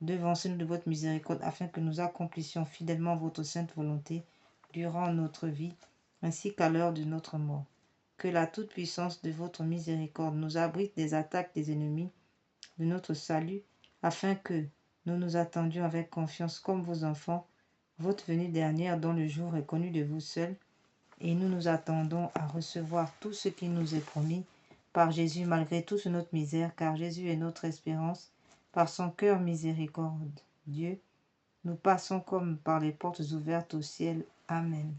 Devancez-nous de votre miséricorde afin que nous accomplissions fidèlement votre sainte volonté durant notre vie ainsi qu'à l'heure de notre mort. Que la toute-puissance de votre miséricorde nous abrite des attaques des ennemis de notre salut, afin que nous nous attendions avec confiance comme vos enfants, votre venue dernière dont le jour est connu de vous seuls, et nous nous attendons à recevoir tout ce qui nous est promis par Jésus malgré toute notre misère, car Jésus est notre espérance, par son cœur miséricorde. Dieu, nous passons comme par les portes ouvertes au ciel. Amen.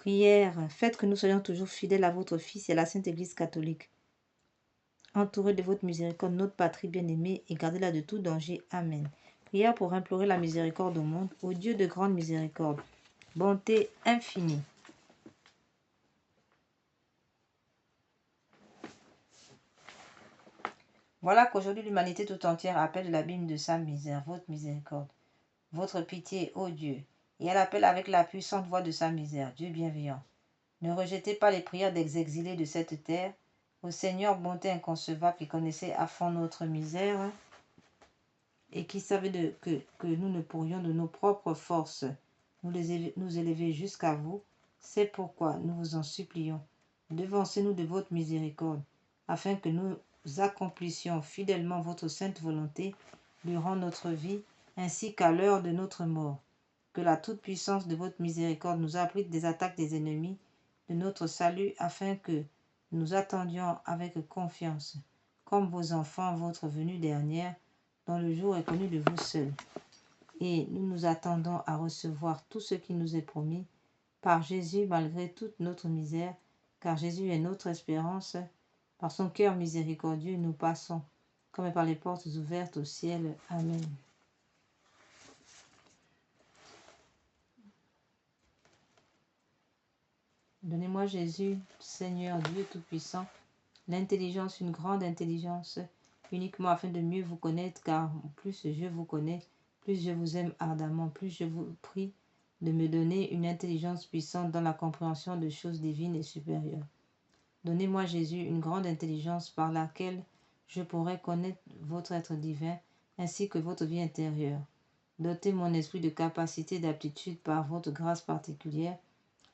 Prière, faites que nous soyons toujours fidèles à votre Fils et à la Sainte Église catholique. Entourez de votre miséricorde notre patrie bien-aimée et gardez-la de tout danger. Amen. Prière pour implorer la miséricorde au monde, ô Dieu de grande miséricorde, bonté infinie. Voilà qu'aujourd'hui l'humanité tout entière appelle de l'abîme de sa misère, votre miséricorde, votre pitié, ô Dieu, et elle appelle avec la puissante voix de sa misère, Dieu bienveillant. Ne rejetez pas les prières des exilés de cette terre, ô Seigneur, bonté inconcevable qui connaissait à fond notre misère et qui savait que nous ne pourrions de nos propres forces nous élever jusqu'à vous. C'est pourquoi nous vous en supplions. Devancez-nous de votre miséricorde, afin que nous accomplissions fidèlement votre sainte volonté durant notre vie, ainsi qu'à l'heure de notre mort. Que la toute-puissance de votre miséricorde nous abrite des attaques des ennemis de notre salut, afin que nous attendions avec confiance, comme vos enfants, votre venue dernière, dont le jour est connu de vous seuls. Et nous nous attendons à recevoir tout ce qui nous est promis par Jésus malgré toute notre misère, car Jésus est notre espérance. Par son cœur miséricordieux, nous passons comme par les portes ouvertes au ciel. Amen. Donnez-moi Jésus, Seigneur Dieu Tout-Puissant, l'intelligence, une grande intelligence, uniquement afin de mieux vous connaître, car plus je vous connais, plus je vous aime ardemment, plus je vous prie de me donner une intelligence puissante dans la compréhension de choses divines et supérieures. Donnez-moi Jésus une grande intelligence par laquelle je pourrai connaître votre être divin ainsi que votre vie intérieure. Dotez mon esprit de capacité d'aptitude par votre grâce particulière,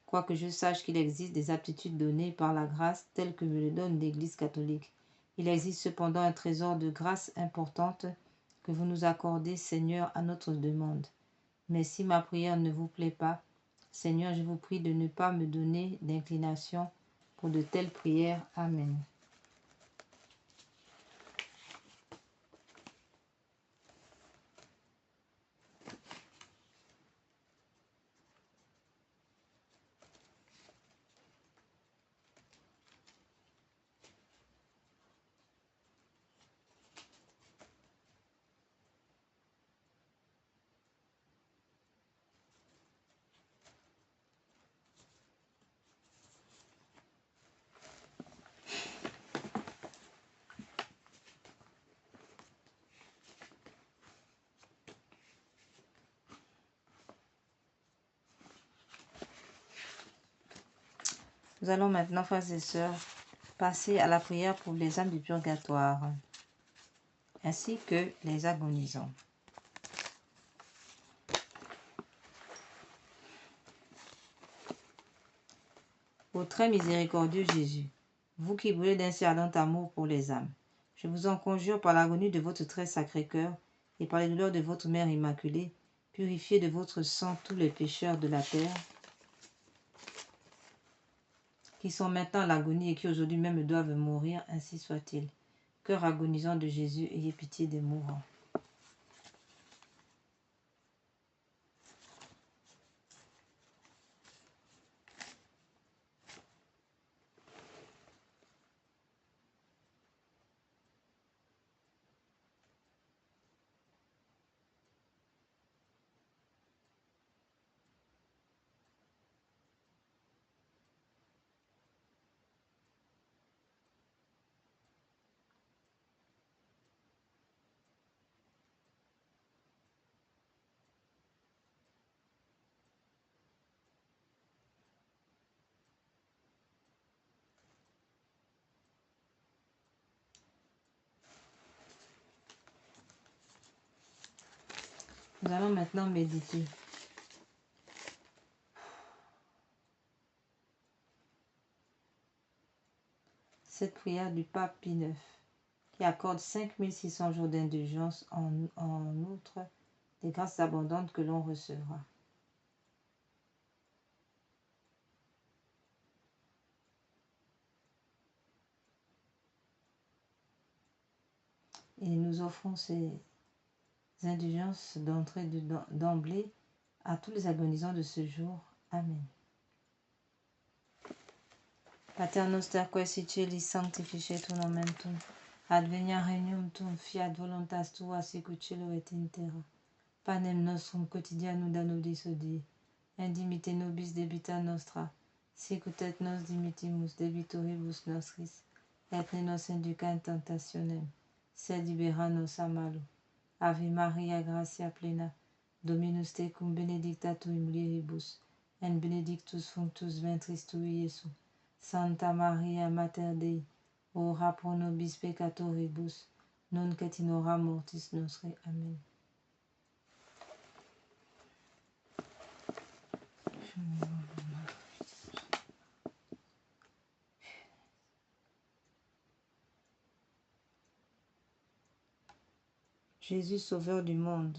quoique je sache qu'il existe des aptitudes données par la grâce telles que me le donne l'Église catholique. Il existe cependant un trésor de grâce importante que vous nous accordez, Seigneur, à notre demande. Mais si ma prière ne vous plaît pas, Seigneur, je vous prie de ne pas me donner d'inclination pour de telles prières. Amen. Nous allons maintenant, frères et sœurs, passer à la prière pour les âmes du purgatoire, ainsi que les agonisants. Ô très miséricordieux Jésus, vous qui brûlez d'un si ardent amour pour les âmes, je vous en conjure par l'agonie de votre très sacré cœur et par les douleurs de votre Mère Immaculée, purifiez de votre sang tous les pécheurs de la terre, qui sont maintenant à l'agonie et qui aujourd'hui même doivent mourir, ainsi soit-il. Cœur agonisant de Jésus, ayez pitié des mourants. Nous allons maintenant méditer. Cette prière du pape Pie IX, qui accorde 5600 jours d'indulgence en outre des grâces abondantes que l'on recevra. Et nous offrons ces indulgences d'emblée à tous les agonisants de ce jour. Amen. Pater noster quae sicelis sanctificetur nomen tuum, advenia regnum tuum, fiat voluntas tua sicut cielo et in terra. Panem nostrum quotidianum da nobis hodie, et dimitte nobis debita nostra, sicut et nos dimittimus debitoribus nostris, et ne nos induca in tentationem, sed libera nos a malo. Ave Maria, gratia plena, Dominus tecum benedicta tu in mulieribus, et benedictus fructus ventris tui, Iesus. Santa Maria, Mater Dei, ora pro nobis peccatoribus, nunc et in hora mortis nostre. Amen. Jésus, Sauveur du monde,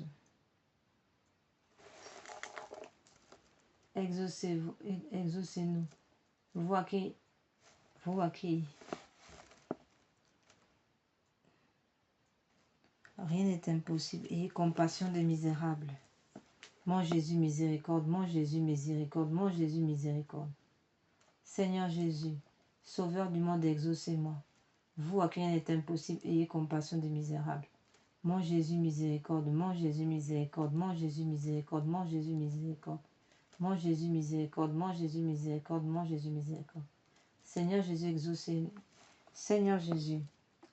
exaucez-nous, vous à qui rien n'est impossible, ayez compassion des misérables. Mon Jésus, miséricorde, mon Jésus, miséricorde, mon Jésus, miséricorde. Seigneur Jésus, Sauveur du monde, exaucez-moi. Vous à qui rien n'est impossible, ayez compassion des misérables. Mon Jésus, miséricorde, mon Jésus, miséricorde, mon Jésus, miséricorde, mon Jésus, miséricorde. Mon Jésus, miséricorde, mon Jésus, miséricorde, mon Jésus, miséricorde. Seigneur Jésus, exaucez-nous. Seigneur Jésus,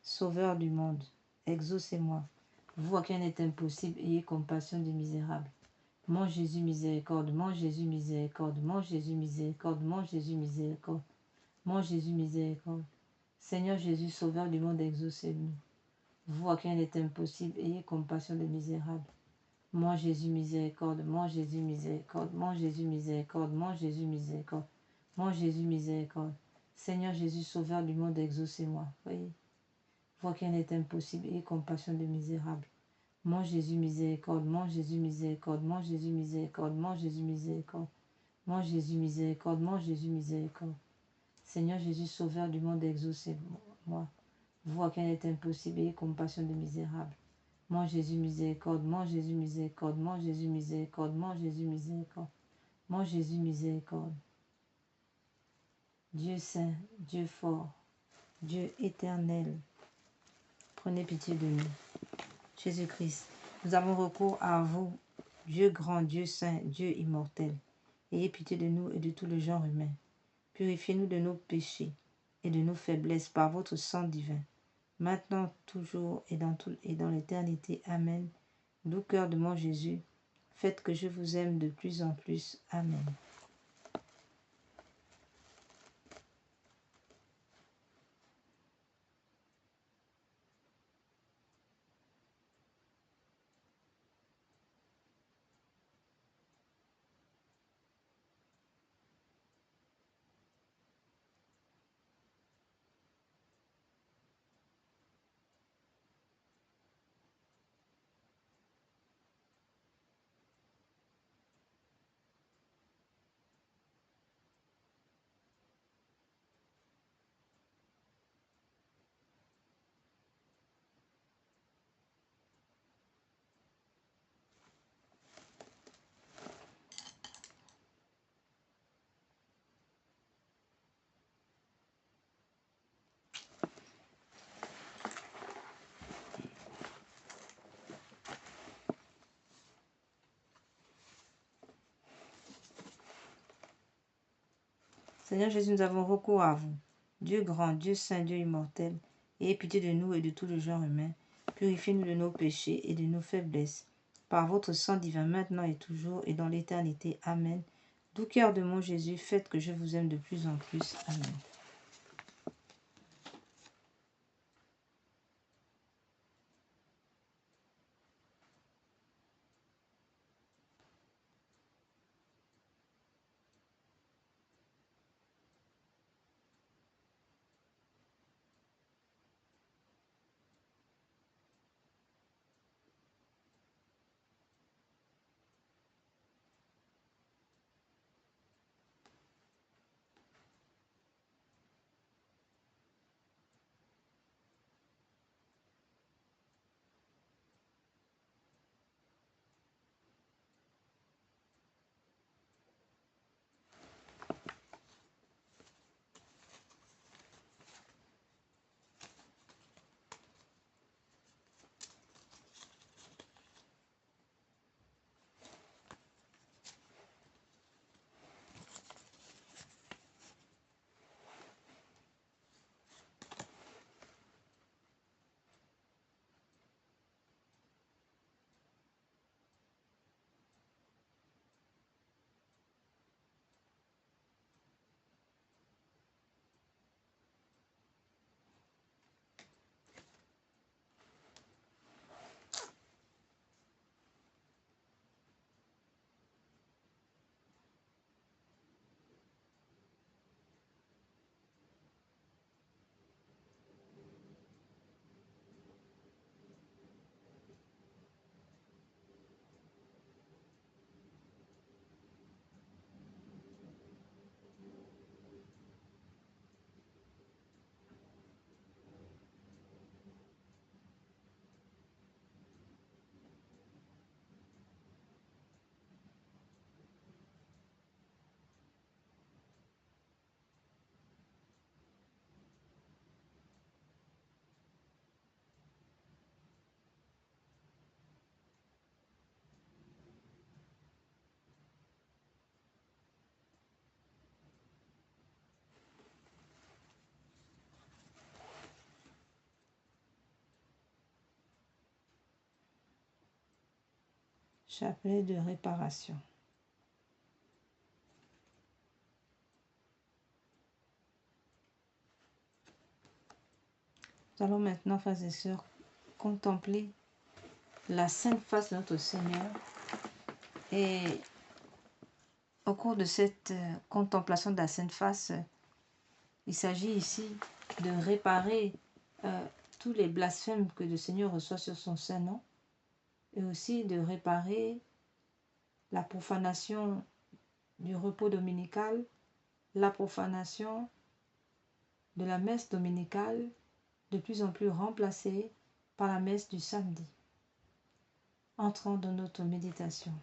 Sauveur du monde, exaucez-moi. Vous à qui rien n'est impossible, ayez compassion des misérables. Mon Jésus, miséricorde, mon Jésus, miséricorde, mon Jésus, miséricorde, mon Jésus, miséricorde. Mon Jésus, miséricorde. Seigneur Jésus, Sauveur du monde, exaucez-nous. Vous à qui rien n'est impossible, ayez compassion des misérables. Mon Jésus, miséricorde, mon Jésus, miséricorde, mon Jésus, miséricorde, mon Jésus, miséricorde, mon Jésus, miséricorde. Seigneur Jésus, Sauveur du monde, exaucez-moi. Voyez, vous à qui rien n'est impossible, ayez compassion des misérables. Mon Jésus, miséricorde, mon Jésus, miséricorde, mon Jésus, miséricorde, mon Jésus, miséricorde, mon Jésus, miséricorde, mon Jésus, miséricorde. Seigneur Jésus, Sauveur du monde, exaucez-moi. Vous à qui rien n'est impossible, ayez compassion des misérables. Mon Jésus, miséricorde, mon Jésus, miséricorde, mon Jésus, miséricorde, mon Jésus, miséricorde, mon Jésus, miséricorde. Dieu saint, Dieu fort, Dieu éternel, prenez pitié de nous. Jésus-Christ, nous avons recours à vous, Dieu grand, Dieu saint, Dieu immortel. Ayez pitié de nous et de tout le genre humain. Purifiez-nous de nos péchés et de nos faiblesses par votre sang divin, maintenant, toujours et dans l'éternité. Amen. Doux cœur de mon Jésus, faites que je vous aime de plus en plus. Amen. Seigneur Jésus, nous avons recours à vous. Dieu grand, Dieu saint, Dieu immortel, ayez pitié de nous et de tout le genre humain. Purifiez-nous de nos péchés et de nos faiblesses. Par votre sang divin, maintenant et toujours, et dans l'éternité. Amen. Doux cœur de mon Jésus, faites que je vous aime de plus en plus. Amen. Chapelet de réparation. Nous allons maintenant, frères et sœurs, contempler la sainte face de notre Seigneur. Et au cours de cette contemplation de la sainte face, il s'agit ici de réparer tous les blasphèmes que le Seigneur reçoit sur son saint nom, et aussi de réparer la profanation du repos dominical, la profanation de la messe dominicale, de plus en plus remplacée par la messe du samedi. Entrons dans notre méditation.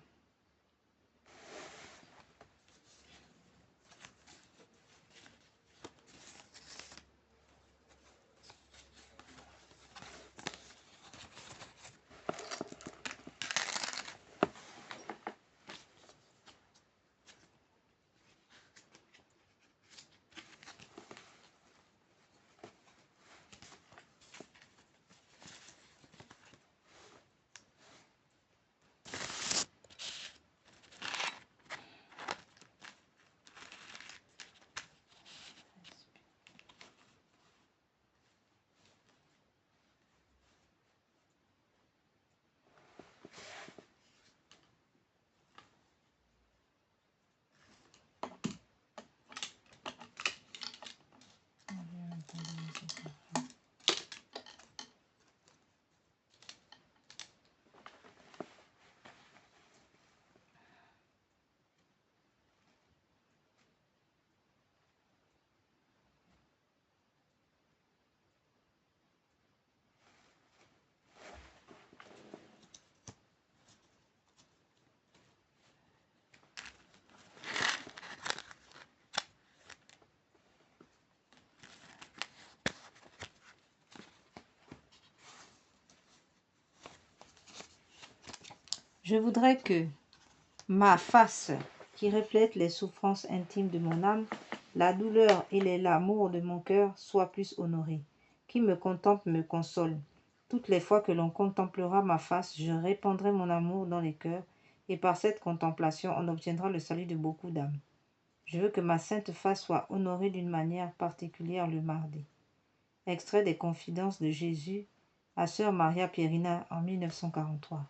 Je voudrais que ma face qui reflète les souffrances intimes de mon âme, la douleur et l'amour de mon cœur soient plus honorés. Qui me contemple me console. Toutes les fois que l'on contemplera ma face, je répandrai mon amour dans les cœurs, et par cette contemplation, on obtiendra le salut de beaucoup d'âmes. Je veux que ma sainte face soit honorée d'une manière particulière le mardi. Extrait des Confidences de Jésus à Sœur Maria Pierina en 1943.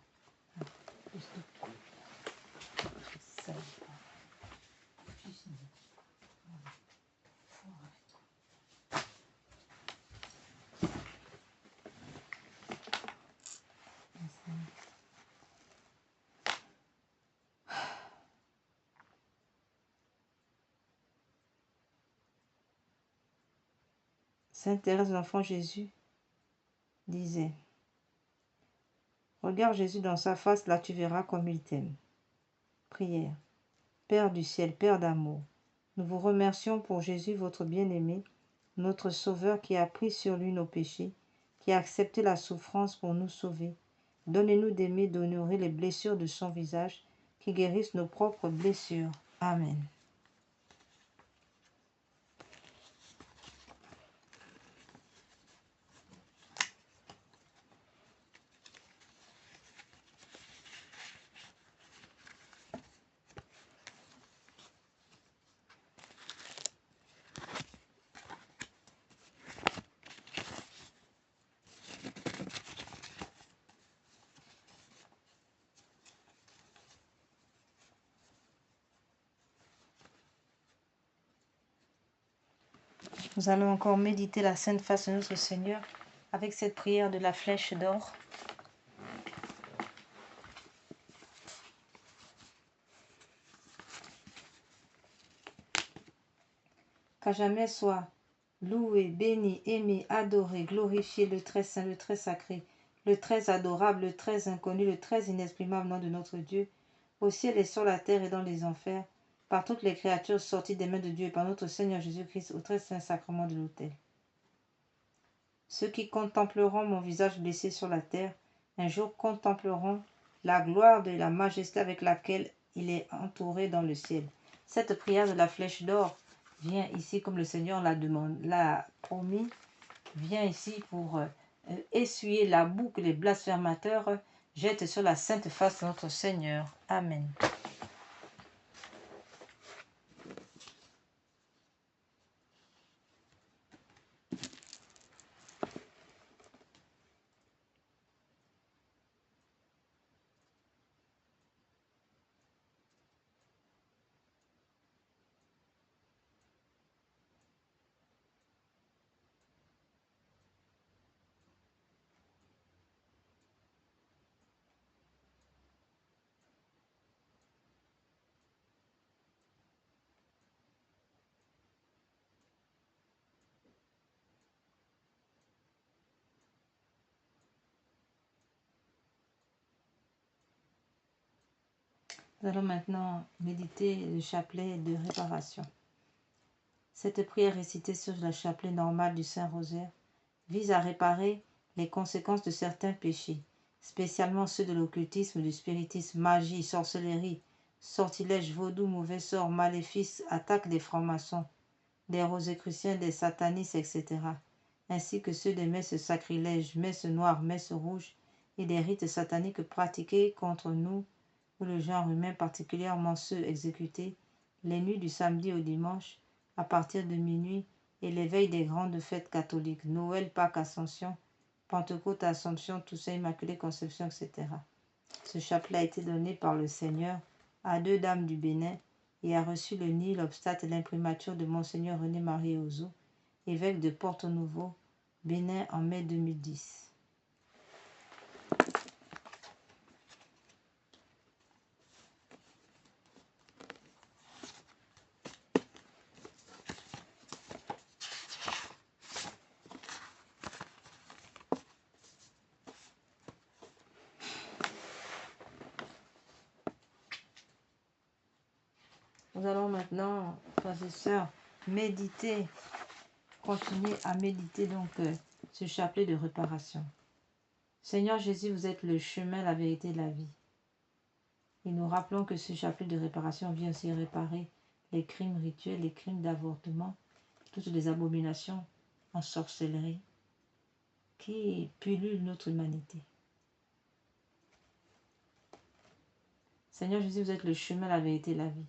Sainte Thérèse de l'Enfant Jésus disait: regarde Jésus dans sa face, là tu verras comme il t'aime. Prière. Père du ciel, Père d'amour, nous vous remercions pour Jésus, votre bien-aimé, notre Sauveur qui a pris sur lui nos péchés, qui a accepté la souffrance pour nous sauver. Donnez-nous d'aimer, d'honorer les blessures de son visage, qui guérissent nos propres blessures. Amen. Nous allons encore méditer la Sainte Face de notre Seigneur avec cette prière de la flèche d'or. Qu'à jamais soit loué, béni, aimé, adoré, glorifié le très saint, le très sacré, le très adorable, le très inconnu, le très inexprimable nom de notre Dieu, au ciel et sur la terre et dans les enfers, par toutes les créatures sorties des mains de Dieu et par notre Seigneur Jésus-Christ au très saint sacrement de l'autel. Ceux qui contempleront mon visage blessé sur la terre, un jour contempleront la gloire de la majesté avec laquelle il est entouré dans le ciel. Cette prière de la flèche d'or vient ici, comme le Seigneur l'a promis, vient ici pour essuyer la boue que les blasphémateurs jettent sur la sainte face de notre Seigneur. Amen. Nous allons maintenant méditer le chapelet de réparation. Cette prière récitée sur le chapelet normal du Saint-Rosaire vise à réparer les conséquences de certains péchés, spécialement ceux de l'occultisme, du spiritisme, magie, sorcellerie, sortilèges, vaudou, mauvais sorts, maléfices, attaques des francs-maçons, des rosicruciens, des satanistes, etc., ainsi que ceux des messes sacrilèges, messes noires, messes rouges et des rites sataniques pratiqués contre nous ou le genre humain, particulièrement ceux exécutés les nuits du samedi au dimanche à partir de minuit et les veilles des grandes fêtes catholiques, Noël, Pâques, Ascension, Pentecôte, Assomption, Toussaint, Immaculée Conception, etc. Ce chapelet a été donné par le Seigneur à 2 dames du Bénin et a reçu le nid, l'obstate et l'imprimature de Monseigneur René-Marie Ozo, évêque de Porto-Novo, Bénin en mai 2010. Nous allons maintenant, frères et sœurs, méditer, continuer à méditer donc ce chapelet de réparation. Seigneur Jésus, vous êtes le chemin, la vérité et la vie. Et nous rappelons que ce chapelet de réparation vient aussi réparer les crimes rituels, les crimes d'avortement, toutes les abominations en sorcellerie qui pullulent notre humanité. Seigneur Jésus, vous êtes le chemin, la vérité et la vie.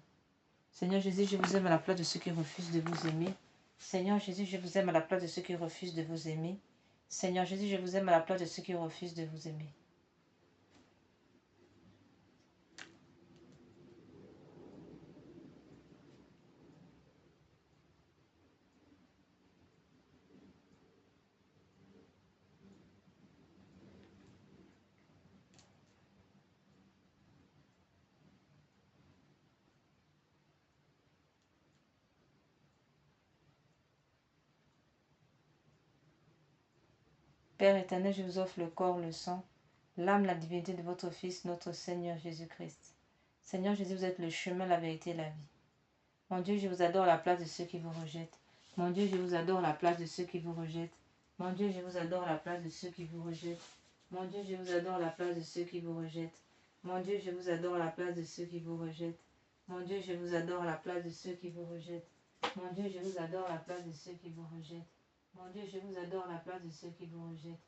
Seigneur Jésus, je vous aime à la place de ceux qui refusent de vous aimer. Seigneur Jésus, je vous aime à la place de ceux qui refusent de vous aimer. Seigneur Jésus, je vous aime à la place de ceux qui refusent de vous aimer. Père éternel, je vous offre le corps, le sang, l'âme, la divinité de votre Fils, notre Seigneur Jésus-Christ. Seigneur Jésus, vous êtes le chemin, la vérité et la vie. Mon Dieu, je vous adore à la place de ceux qui vous rejettent. Mon Dieu, je vous adore à la place de ceux qui vous rejettent. Mon Dieu, je vous adore à la place de ceux qui vous rejettent. Mon Dieu, je vous adore à la place de ceux qui vous rejettent. Mon Dieu, je vous adore à la place de ceux qui vous rejettent. Mon Dieu, je vous adore à la place de ceux qui vous rejettent. Mon Dieu, je vous adore à la place de ceux qui vous rejettent. Mon Dieu, je vous adore à la place de ceux qui vous rejettent.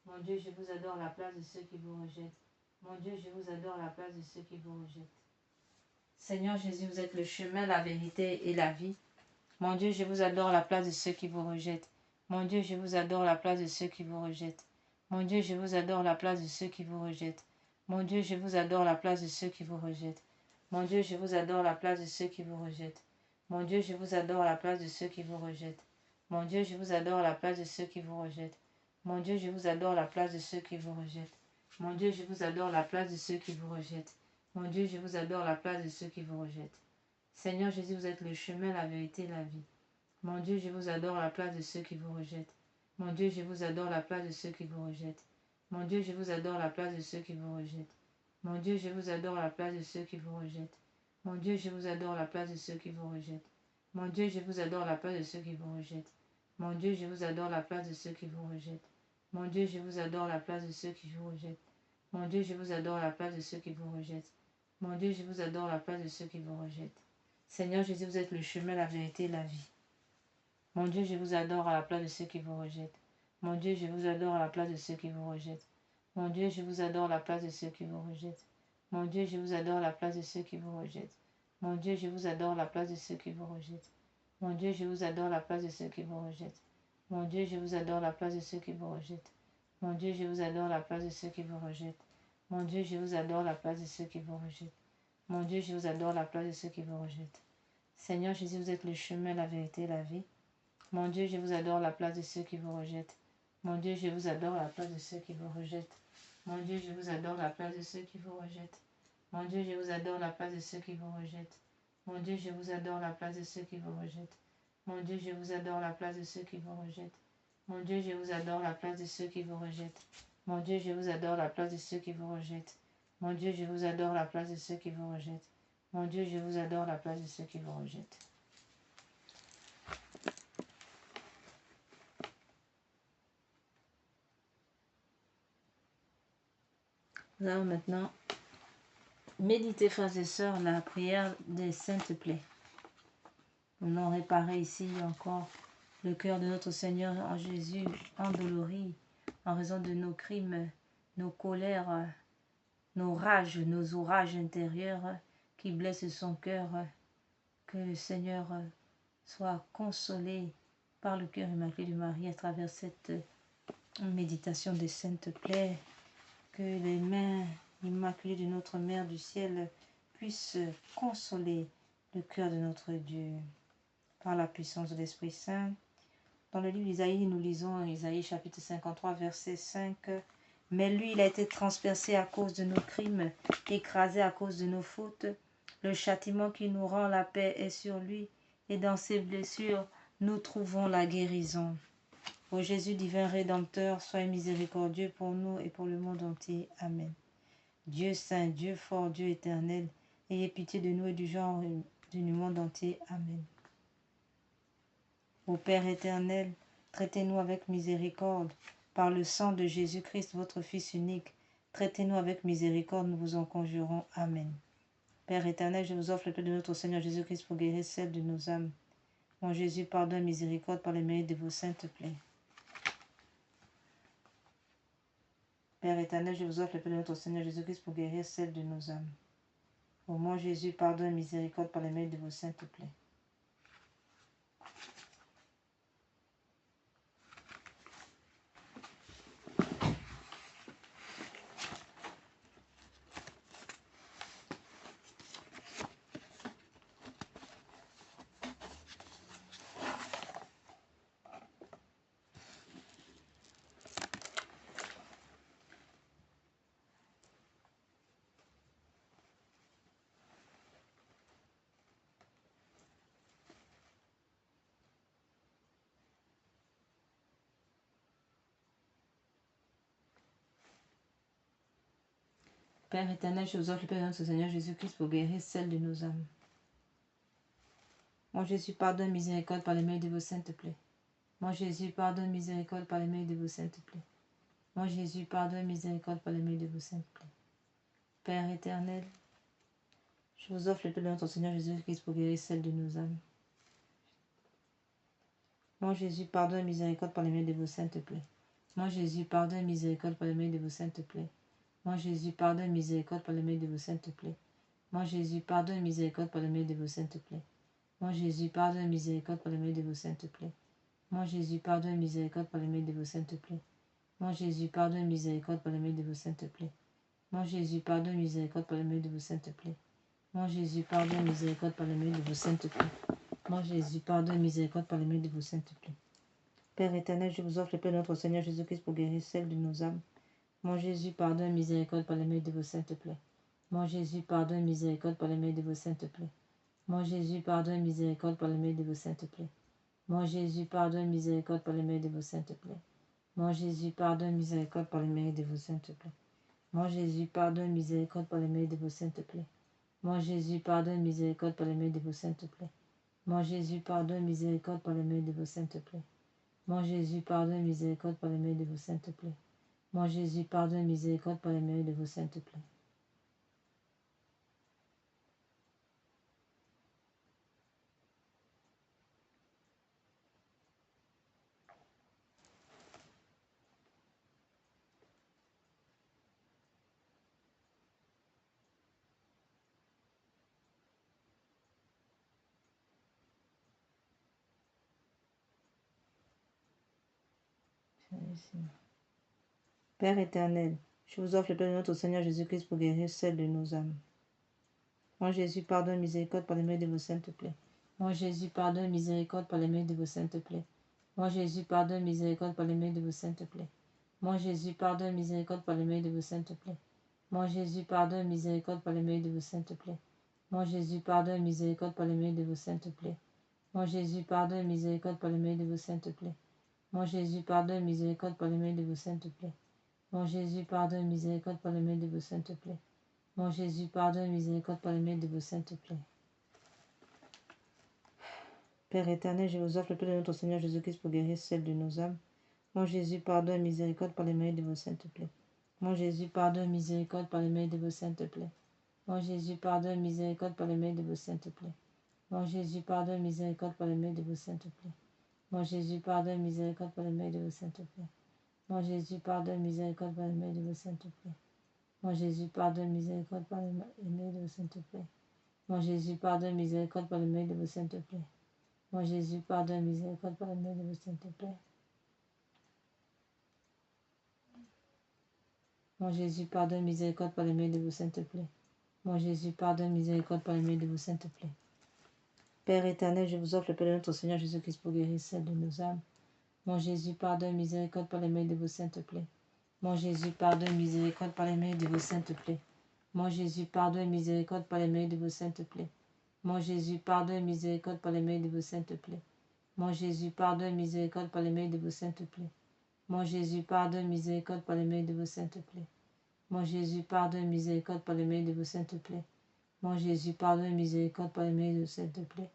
Mon Dieu, je vous adore à la place de ceux qui vous rejettent. Mon Dieu, je vous adore à la place de ceux qui vous rejettent. Seigneur Jésus, vous êtes le chemin, la vérité et la vie. Mon Dieu, je vous adore à la place de ceux qui vous rejettent. Mon Dieu, je vous adore à la place de ceux qui vous rejettent. Mon Dieu, je vous adore à la place de ceux qui vous rejettent. Mon Dieu, je vous adore à la place de ceux qui vous rejettent. Mon Dieu, je vous adore à la place de ceux qui vous rejettent. Mon Dieu, je vous adore à la place de ceux qui vous rejettent. Mon Dieu, je vous adore à la place de ceux qui vous rejettent. Mon Dieu, je vous adore à la place de ceux qui vous rejettent. Mon Dieu, je vous adore à la place de ceux qui vous rejettent. Mon Dieu, je vous adore à la place de ceux qui vous rejettent. Seigneur Jésus, vous êtes le chemin, la vérité et la vie. Mon Dieu, je vous adore à la place de ceux qui vous rejettent. Mon Dieu, je vous adore à la place de ceux qui vous rejettent. Mon Dieu, je vous adore à la place de ceux qui vous rejettent. Mon Dieu, je vous adore à la place de ceux qui vous rejettent. Mon Dieu, je vous adore à la place de ceux qui vous rejettent. Mon Dieu, je vous adore à la place de ceux qui vous rejettent. Mon Dieu, je vous adore à la place de ceux qui vous rejettent. Mon Dieu, je vous adore à la place de ceux qui vous rejettent. Mon Dieu, je vous adore à la place de ceux qui vous rejettent. Mon Dieu, je vous adore à la place de ceux qui vous rejettent. Seigneur Jésus, vous êtes le chemin, la vérité et la vie. Mon Dieu, je vous adore à la place de ceux qui vous rejettent. Mon Dieu, je vous adore à la place de ceux qui vous rejettent. Mon Dieu, je vous adore à la place de ceux qui vous rejettent. Mon Dieu, je vous adore à la place de ceux qui vous rejettent. Mon Dieu, je vous adore à la place de ceux qui vous rejettent. Mon Dieu, je vous adore à la place de ceux qui vous rejettent. Mon Dieu, je vous adore à la place de ceux qui vous rejettent. Mon Dieu, je vous adore à la place de ceux qui vous rejettent. Mon Dieu, je vous adore à la place de ceux qui vous rejettent. Mon Dieu, je vous adore à la place de ceux qui vous rejettent. Seigneur Jésus, vous êtes le chemin, la vérité et la vie. Mon Dieu, je vous adore à la place de ceux qui vous rejettent. Mon Dieu, je vous adore à la place de ceux qui vous rejettent. Mon Dieu, je vous adore à la place de ceux qui vous rejettent. Mon Dieu, je vous adore à la place de ceux qui vous rejettent. Mon Dieu, je vous adore à la place de ceux qui vous rejettent. Mon Dieu, je vous adore à la place de ceux qui vous rejettent. Mon Dieu, je vous adore à la place de ceux qui vous rejettent. Mon Dieu, je vous adore à la place de ceux qui vous rejettent. Mon Dieu, je vous adore à la place de ceux qui vous rejettent. Mon Dieu, je vous adore à la place de ceux qui vous rejettent. Nous allons maintenant méditer, frères et sœurs, la prière des saintes plaies. Nous allons réparer ici encore le cœur de notre Seigneur en Jésus, endolori, en raison de nos crimes, nos colères, nos rages, nos orages intérieurs qui blessent son cœur. Que le Seigneur soit consolé par le cœur immaculé de Marie à travers cette méditation des saintes plaies. Que les mains immaculées de notre Mère du ciel puissent consoler le cœur de notre Dieu par la puissance de l'Esprit Saint. Dans le livre d'Isaïe, nous lisons Isaïe chapitre 53, verset 5. « Mais lui, il a été transpercé à cause de nos crimes, écrasé à cause de nos fautes. Le châtiment qui nous rend la paix est sur lui, et dans ses blessures, nous trouvons la guérison. Ô Jésus, divin Rédempteur, sois miséricordieux pour nous et pour le monde entier. Amen. Dieu saint, Dieu fort, Dieu éternel, ayez pitié de nous et du genre du monde entier. Amen. Ô Père éternel, traitez-nous avec miséricorde. Par le sang de Jésus-Christ, votre Fils unique, traitez-nous avec miséricorde, nous vous en conjurons. Amen. Père éternel, je vous offre le pain de notre Seigneur Jésus-Christ pour guérir celle de nos âmes. Mon Jésus, pardonne, miséricorde par le mérite de vos saintes plaies. Père éternel, je vous offre le pain de notre Seigneur Jésus-Christ pour guérir celle de nos âmes. Ô mon Jésus, pardonne, miséricorde par le mérite de vos saintes plaies. Père éternel, je vous offre le pain de notre Seigneur Jésus-Christ pour guérir celle de nos âmes. Mon Jésus, pardonne, miséricorde par le mérite de vos saintes plaies. Mon Jésus, pardonne, miséricorde par le mérite de vos saintes plaies. Mon Jésus, pardonne, miséricorde par le mérite de vos saintes plaies. Père éternel, je vous offre le pain de notre Seigneur Jésus-Christ pour guérir celle de nos âmes. Mon Jésus, pardonne, miséricorde par le mérite de vos saintes plaies. Mon Jésus, pardonne, miséricorde par le mérite de vos saintes plaies. Mon Jésus, pardonne, miséricorde par le mérite de vos saintes plaies. Mon Jésus, pardonne, miséricorde par le mérite de vos saintes plaies. Mon Jésus, pardonne, miséricorde par le mérite de vos saintes plaies. Mon Jésus, pardonne, miséricorde par le mérite de vos saintes plaies. Mon Jésus, pardonne, miséricorde par le mérite de vos saintes plaies. Mon Jésus, pardonne, miséricorde par le mérite de vos saintes plaies. Mon Jésus, pardonne, miséricorde par le mérite de vos saintes plaies. Mon Jésus, pardonne, miséricorde par le mérite de vos saintes plaies. Père éternel, je vous offre le pain de notre Seigneur Jésus-Christ pour guérir celle de nos âmes. Mon Jésus, pardonne, miséricorde par le mérite de vos saintes plaies. Mon Jésus, pardonne, miséricorde par le mérite de vos saintes plaies. Mon Jésus, pardonne, miséricorde par le mérite de vos saintes plaies. Mon Jésus, pardonne, miséricorde par le mérite de vos saintes plaies. Mon Jésus, pardonne, miséricorde par le mérite de vos saintes plaies. Mon Jésus, pardonne, miséricorde par le mérite de vos saintes plaies. Mon Jésus, pardonne, miséricorde par le mérite de vos saintes plaies. Mon Jésus, pardonne, miséricorde par le mérite de vos saintes plaies. Mon Jésus, pardonne, miséricorde par le mérite de vos saintes plaies. Mon Jésus, pardonne, miséricorde par le mérite de vos saintes plaies. Père éternel, je vous offre le pain de notre Seigneur Jésus-Christ pour guérir celle de nos âmes. Mon Jésus, pardonne, miséricorde par le mérite de vos saintes plaies. Mon Jésus, pardonne, miséricorde par le mérite de vos saintes plaies. Mon Jésus, pardonne, miséricorde par le mérite de vos saintes plaies. Mon Jésus, pardonne, miséricorde par le mérite de vos saintes plaies. Mon Jésus, pardonne, miséricorde par le mérite de vos saintes plaies. Mon Jésus, pardonne, miséricorde par le mérite de vos saintes plaies. Mon Jésus, pardonne, miséricorde par le mérite de vos saintes plaies. Mon Jésus, pardonne, miséricorde par le mérite de vos saintes plaies. Mon Jésus, pardonne, miséricorde par le mérite de vos saintes plaies. Mon Jésus, pardonne, miséricorde par le mérite de vos saintes plaies. Père éternel, je vous offre le pain de notre Seigneur Jésus-Christ pour guérir celle de nos âmes. Mon Jésus, pardonne, miséricorde par le mérite de vos saintes plaies. Mon Jésus, pardonne, miséricorde par le mérite de vos saintes plaies. Mon Jésus, pardonne, miséricorde par le mérite de vos saintes plaies. Mon Jésus, pardonne, miséricorde par le mérite de vos saintes plaies. Mon Jésus, pardonne, miséricorde par le mérite de vos saintes plaies. Mon Jésus, pardonne, miséricorde par le mérite de vos saintes plaies. Mon Jésus, pardonne, miséricorde par le mérite de vos saintes plaies. Mon Jésus, pardonne, miséricorde par le mérite de vos saintes plaies. Mon Jésus, pardonne, miséricorde par le mérite de vos saintes plaies. Mon Jésus, pardonne, miséricorde par le mérite de vos saintes plaies. Mon Jésus, pardonne, miséricorde par le mérite de vos saintes plaies. Père éternel, je vous offre le pain de notre Seigneur Jésus-Christ pour guérir celle de nos âmes. Mon Jésus, pardonne, miséricorde par le mérite de vos saintes plaies. Mon Jésus, pardonne, miséricorde par le mérite de vos saintes plaies. Mon Jésus, pardonne, miséricorde par le mérite de vos saintes plaies. Mon Jésus, pardonne, miséricorde par le mérite de vos saintes plaies. Mon Jésus, pardonne, miséricorde par le mérite de vos saintes plaies. Mon Jésus, pardonne, miséricorde par le mérite de vos saintes plaies. Mon Jésus, pardonne, miséricorde par le mérite de vos saintes plaies. Mon Jésus, pardonne, miséricorde par le mérite de vos saintes plaies.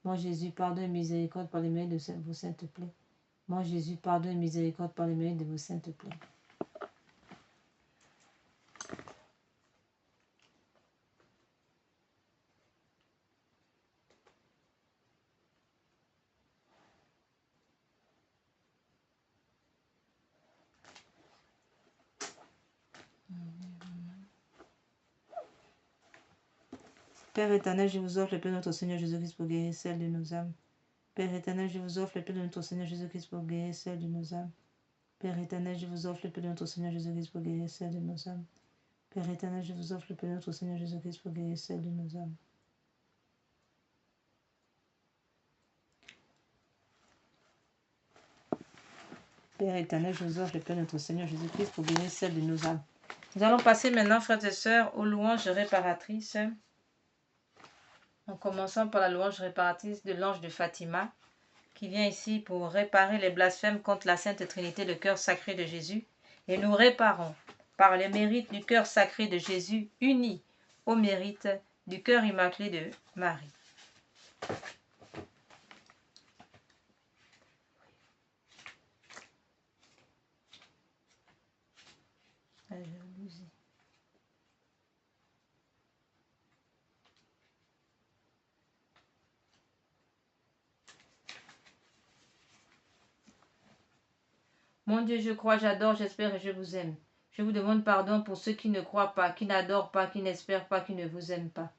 Mon Jésus, pardonne, miséricorde par le mérite de vos saintes plaies. Mon Jésus, pardonne, miséricorde par le mérite de vos saintes plaies. Père éternel, je vous offre le pain de notre Seigneur Jésus-Christ pour guérir celle de nos âmes. Père éternel, je vous offre le pain de notre Seigneur Jésus-Christ pour guérir celle de nos âmes. Père éternel, je vous offre le pain de notre Seigneur Jésus-Christ pour guérir celle de nos âmes. Père éternel, je vous offre le pain de notre Seigneur Jésus-Christ pour guérir celle de nos âmes. Père éternel, je vous offre le pain de notre Seigneur Jésus-Christ pour guérir celle de nos âmes. Nous allons passer maintenant, frères et sœurs, aux louanges réparatrices. En commençant par la louange réparatrice de l'ange de Fatima, qui vient ici pour réparer les blasphèmes contre la Sainte Trinité, le cœur sacré de Jésus. Et nous réparons par le mérite du cœur sacré de Jésus, uni au mérite du cœur immaculé de Marie. Mon Dieu, je crois, j'adore, j'espère et je vous aime. Je vous demande pardon pour ceux qui ne croient pas, qui n'adorent pas, qui n'espèrent pas, qui ne vous aiment pas.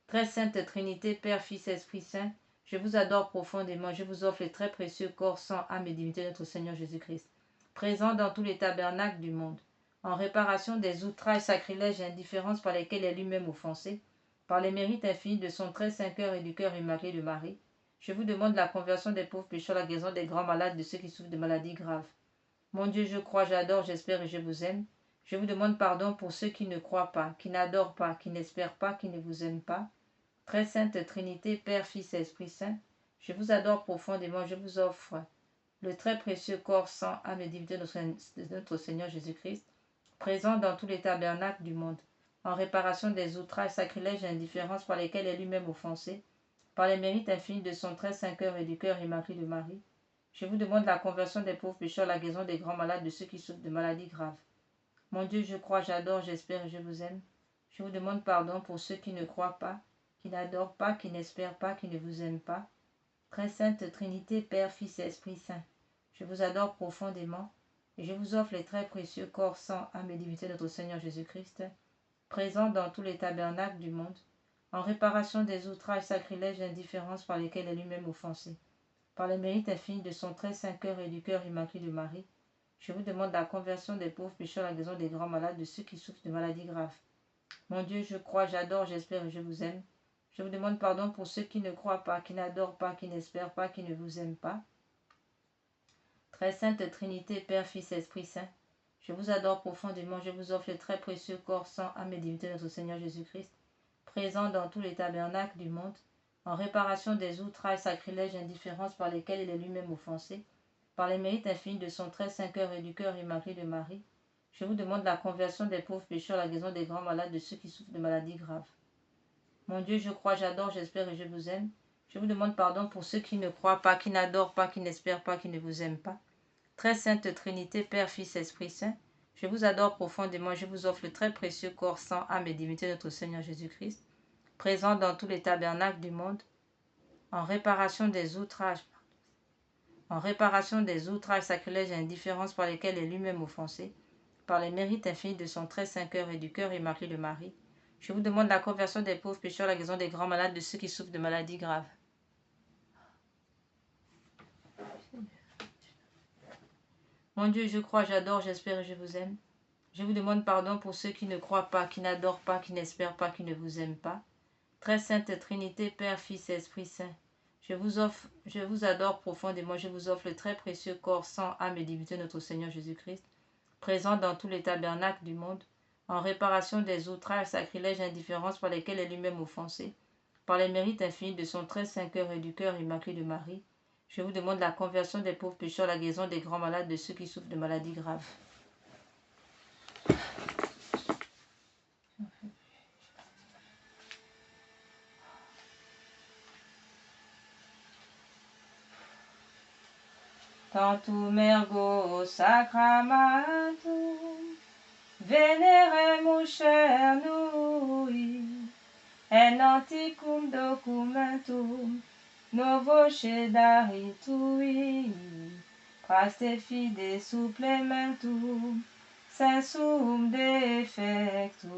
Très sainte Trinité, Père, Fils, Esprit Saint, je vous adore profondément. Je vous offre les très précieux corps, sang, âme et divinité de notre Seigneur Jésus-Christ, présent dans tous les tabernacles du monde, en réparation des outrages, sacrilèges et indifférences par lesquels elle est lui-même offensée, par les mérites infinis de son très saint cœur et du cœur immaculé de Marie. Je vous demande la conversion des pauvres pécheurs, la guérison des grands malades, de ceux qui souffrent de maladies graves. Mon Dieu, je crois, j'adore, j'espère et je vous aime. Je vous demande pardon pour ceux qui ne croient pas, qui n'adorent pas, qui n'espèrent pas, qui ne vous aiment pas. Très sainte Trinité, Père, Fils et Esprit Saint, je vous adore profondément, je vous offre le très précieux corps, sang, âme et divinité de notre Seigneur Jésus-Christ, présent dans tous les tabernacles du monde, en réparation des outrages, sacrilèges et indifférences par lesquels elle est lui-même offensée, par les mérites infinis de son très saint cœur et du cœur immaculé de Marie. Je vous demande la conversion des pauvres pécheurs, la guérison des grands malades, de ceux qui souffrent de maladies graves. Mon Dieu, je crois, j'adore, j'espère et je vous aime. Je vous demande pardon pour ceux qui ne croient pas, qui n'adorent pas, qui n'espèrent pas, qui ne vous aiment pas. Très sainte Trinité, Père, Fils et Esprit Saint, je vous adore profondément et je vous offre les très précieux corps, sang, âme et divinité de notre Seigneur Jésus-Christ, présent dans tous les tabernacles du monde, en réparation des outrages, sacrilèges et indifférences par lesquels elle est lui-même offensée. Par les mérites infinis de son très saint cœur et du cœur immaculé de Marie, je vous demande la conversion des pauvres pécheurs, la guérison des grands malades, de ceux qui souffrent de maladies graves. Mon Dieu, je crois, j'adore, j'espère et je vous aime. Je vous demande pardon pour ceux qui ne croient pas, qui n'adorent pas, qui n'espèrent pas, qui ne vous aiment pas. Très sainte Trinité, Père, Fils, Esprit Saint, je vous adore profondément, je vous offre le très précieux corps, sang, âme et divinité de notre Seigneur Jésus-Christ, présent dans tous les tabernacles du monde, en réparation des outrages, sacrilèges et indifférences par lesquels il est lui-même offensé, par les mérites infinis de son très saint cœur et du cœur immaculé de Marie, je vous demande la conversion des pauvres pécheurs, la guérison des grands malades, de ceux qui souffrent de maladies graves. Mon Dieu, je crois, j'adore, j'espère et je vous aime. Je vous demande pardon pour ceux qui ne croient pas, qui n'adorent pas, qui n'espèrent pas, qui ne vous aiment pas. Très sainte Trinité, Père, Fils, Esprit Saint, je vous adore profondément, je vous offre le très précieux corps, sang, âme et divinité de notre Seigneur Jésus-Christ, présent dans tous les tabernacles du monde, en réparation des outrages, sacrilèges et indifférences par lesquels est lui-même offensé, par les mérites infinis de son très saint cœur et du cœur immaculé de Marie, je vous demande la conversion des pauvres pécheurs, la guérison des grands malades, de ceux qui souffrent de maladies graves. Mon Dieu, je crois, j'adore, j'espère et je vous aime. Je vous demande pardon pour ceux qui ne croient pas, qui n'adorent pas, qui n'espèrent pas, qui ne vous aiment pas. Très sainte Trinité, Père, Fils et Esprit Saint, je vous adore profondément, je vous offre le très précieux corps, sang, âme et divinité de notre Seigneur Jésus-Christ, présent dans tous les tabernacles du monde, en réparation des outrages, sacrilèges et indifférences par lesquels est lui-même offensé, par les mérites infinis de son très saint cœur et du cœur immaculé de Marie, je vous demande la conversion des pauvres pécheurs, la guérison des grands malades, de ceux qui souffrent de maladies graves. Tantum ergo sacramentum, veneremus cernui, en anticum documentum, novo cedaritui, praste fide supplementum, sensum defectui,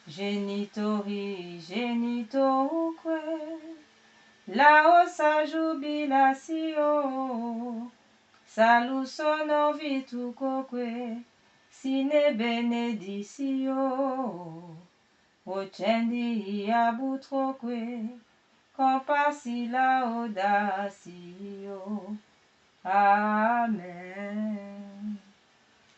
genitori genitoque, laosa jubilatio, salus honor vitucoque, sine beneditio, vocendi abutroque, compassi laudatio. Amen.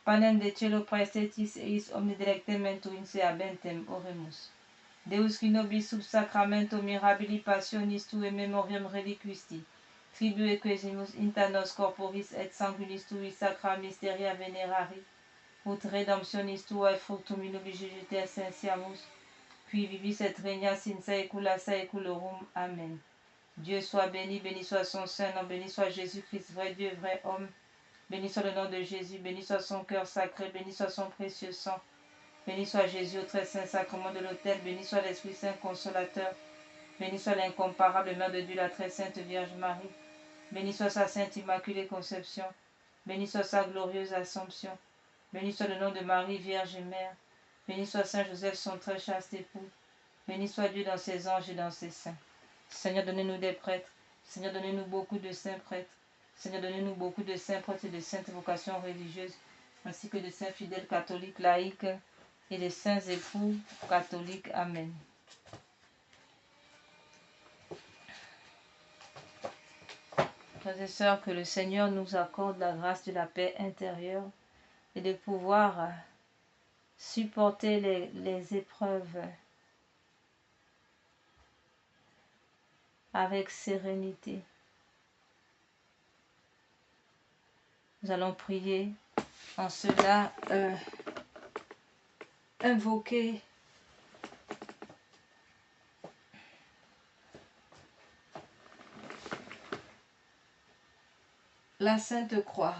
Panem de cielo praestetis eis omni delectementu in se abentem oremus. Deus qui nobis sub sacramento mirabili passionis tue memoriam reliquisti, tribue quesimus inter nos corporis et sanguinis tui sacra mysteria venerari, ut redemptionis tuae fructum in nobis jugite essentiamus, qui vivis et regnas in saecula saeculorum. Amen. Dieu soit béni, béni soit son Saint-Nom, béni soit Jésus-Christ, vrai Dieu, vrai homme. Béni soit le nom de Jésus, béni soit son cœur sacré, béni soit son précieux sang. Béni soit Jésus au très saint sacrement de l'autel, béni soit l'Esprit Saint consolateur. Béni soit l'incomparable Mère de Dieu, la très sainte Vierge Marie. Béni soit sa sainte immaculée conception. Béni soit sa glorieuse Assomption. Béni soit le nom de Marie, Vierge et Mère. Béni soit Saint Joseph, son très chaste époux. Béni soit Dieu dans ses anges et dans ses saints. Seigneur, donnez-nous des prêtres. Seigneur, donnez-nous beaucoup de saints prêtres. Seigneur, donnez-nous beaucoup de saints prêtres et de saintes vocations religieuses, ainsi que de saints fidèles catholiques, laïcs et de saints époux catholiques. Amen. Frères et sœurs, que le Seigneur nous accorde la grâce de la paix intérieure et de pouvoir supporter les épreuves avec sérénité. Nous allons prier en cela, invoquer la Sainte Croix.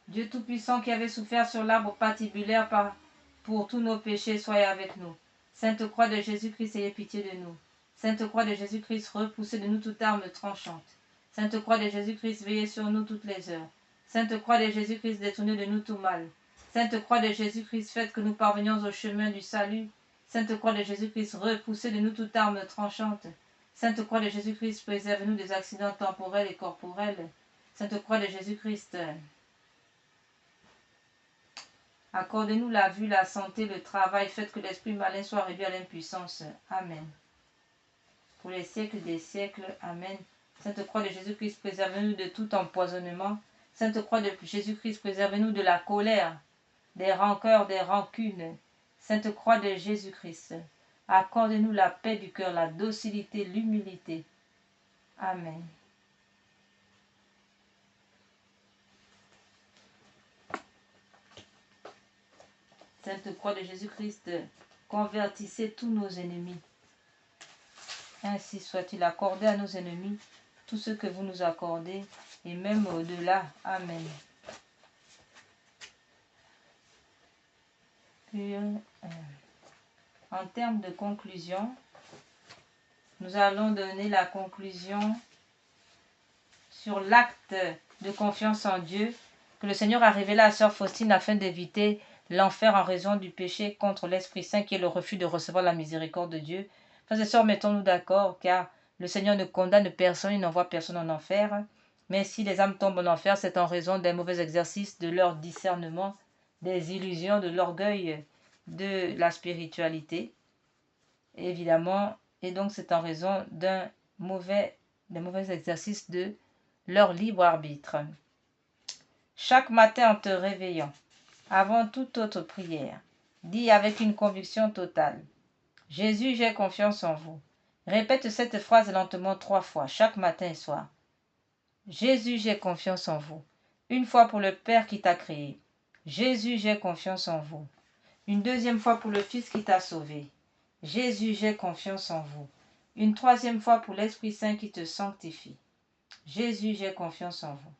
Dieu Tout-Puissant qui avait souffert sur l'arbre patibulaire pour tous nos péchés, soyez avec nous. Sainte Croix de Jésus-Christ, ayez pitié de nous. Sainte Croix de Jésus-Christ, repoussez de nous toute arme tranchante. Sainte Croix de Jésus-Christ, veillez sur nous toutes les heures. Sainte Croix de Jésus-Christ, détournez de nous tout mal. Sainte Croix de Jésus-Christ, faites que nous parvenions au chemin du salut. Sainte Croix de Jésus-Christ, repoussez de nous toute arme tranchante. Sainte Croix de Jésus-Christ, préservez-nous des accidents temporels et corporels. Sainte Croix de Jésus-Christ, accordez-nous la vue, la santé, le travail. Faites que l'esprit malin soit réduit à l'impuissance. Amen. Pour les siècles des siècles. Amen. Sainte Croix de Jésus-Christ, préservez-nous de tout empoisonnement. Sainte Croix de Jésus-Christ, préservez-nous de la colère, des rancœurs, des rancunes. Sainte Croix de Jésus-Christ, accordez-nous la paix du cœur, la docilité, l'humilité. Amen. Sainte Croix de Jésus-Christ, convertissez tous nos ennemis. Ainsi soit-il accordé à nos ennemis tout ce que vous nous accordez, et même au-delà. Amen. Puis, en termes de conclusion, nous allons donner la conclusion sur l'acte de confiance en Dieu que le Seigneur a révélé à Sœur Faustine afin d'éviter l'enfer en raison du péché contre l'Esprit Saint qui est le refus de recevoir la miséricorde de Dieu. Frères et sœurs, mettons-nous d'accord, car le Seigneur ne condamne personne, il n'envoie personne en enfer. Mais si les âmes tombent en enfer, c'est en raison des mauvais exercices de leur discernement, des illusions, de l'orgueil, de la spiritualité, évidemment. Et donc c'est en raison des mauvais exercices de leur libre arbitre. Chaque matin en te réveillant, avant toute autre prière, dis avec une conviction totale: Jésus, j'ai confiance en vous. Répète cette phrase lentement 3 fois, chaque matin et soir. Jésus, j'ai confiance en vous. Une fois pour le Père qui t'a créé. Jésus, j'ai confiance en vous. Une deuxième fois pour le Fils qui t'a sauvé. Jésus, j'ai confiance en vous. Une troisième fois pour l'Esprit Saint qui te sanctifie. Jésus, j'ai confiance en vous.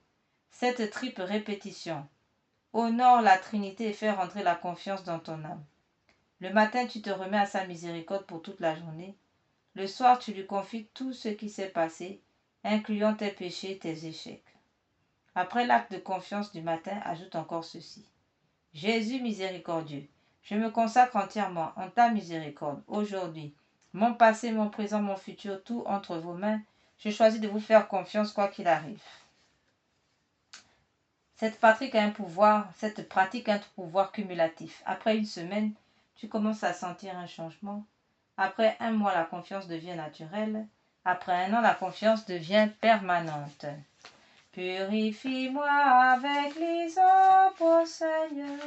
Cette triple répétition honore la Trinité et fait rentrer la confiance dans ton âme. Le matin, tu te remets à sa miséricorde pour toute la journée. Le soir, tu lui confies tout ce qui s'est passé incluant tes péchés, tes échecs. Après l'acte de confiance du matin, ajoute encore ceci. Jésus miséricordieux, je me consacre entièrement en ta miséricorde. Aujourd'hui, mon passé, mon présent, mon futur, tout entre vos mains. Je choisis de vous faire confiance quoi qu'il arrive. Cette pratique a un pouvoir cumulatif. Après une semaine, tu commences à sentir un changement. Après un mois, la confiance devient naturelle. Après un an, la confiance devient permanente. Purifie-moi avec l'hysope, ô Seigneur.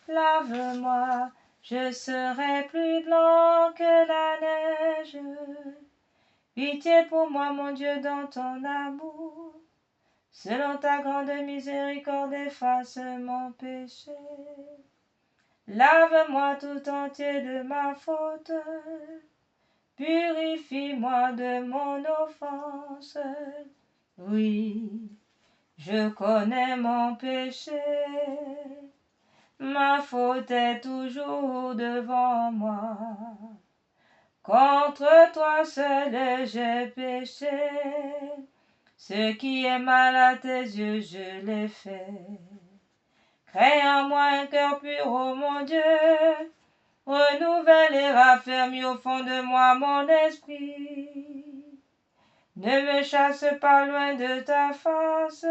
Lave-moi, je serai plus blanc que la neige. Pitié pour moi, mon Dieu, dans ton amour. Selon ta grande miséricorde, efface mon péché. Lave-moi tout entier de ma faute. Purifie-moi de mon offense. Oui, je connais mon péché. Ma faute est toujours devant moi. Contre toi seul j'ai péché. Ce qui est mal à tes yeux, je l'ai fait. Crée en moi un cœur pur, ô mon Dieu. Renouvelle et raffermis au fond de moi mon esprit. Ne me chasse pas loin de ta face.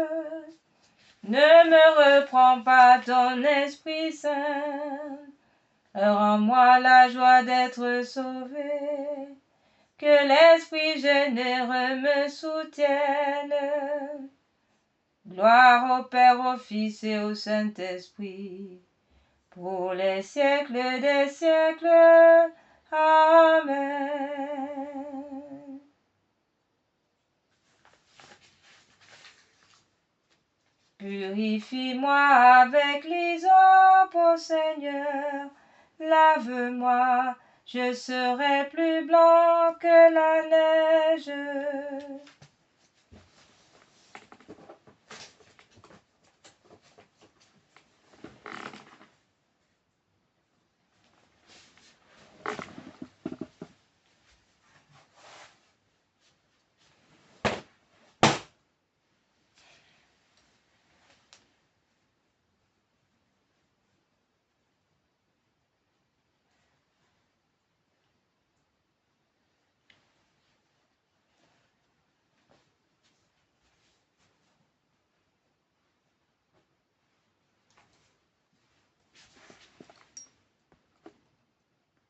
Ne me reprends pas ton Esprit Saint. Rends-moi la joie d'être sauvé. Que l'Esprit généreux me soutienne. Gloire au Père, au Fils et au Saint-Esprit, pour les siècles des siècles. Amen. Purifie-moi avec l'hysope, ô Seigneur. Lave-moi, je serai plus blanc que la neige.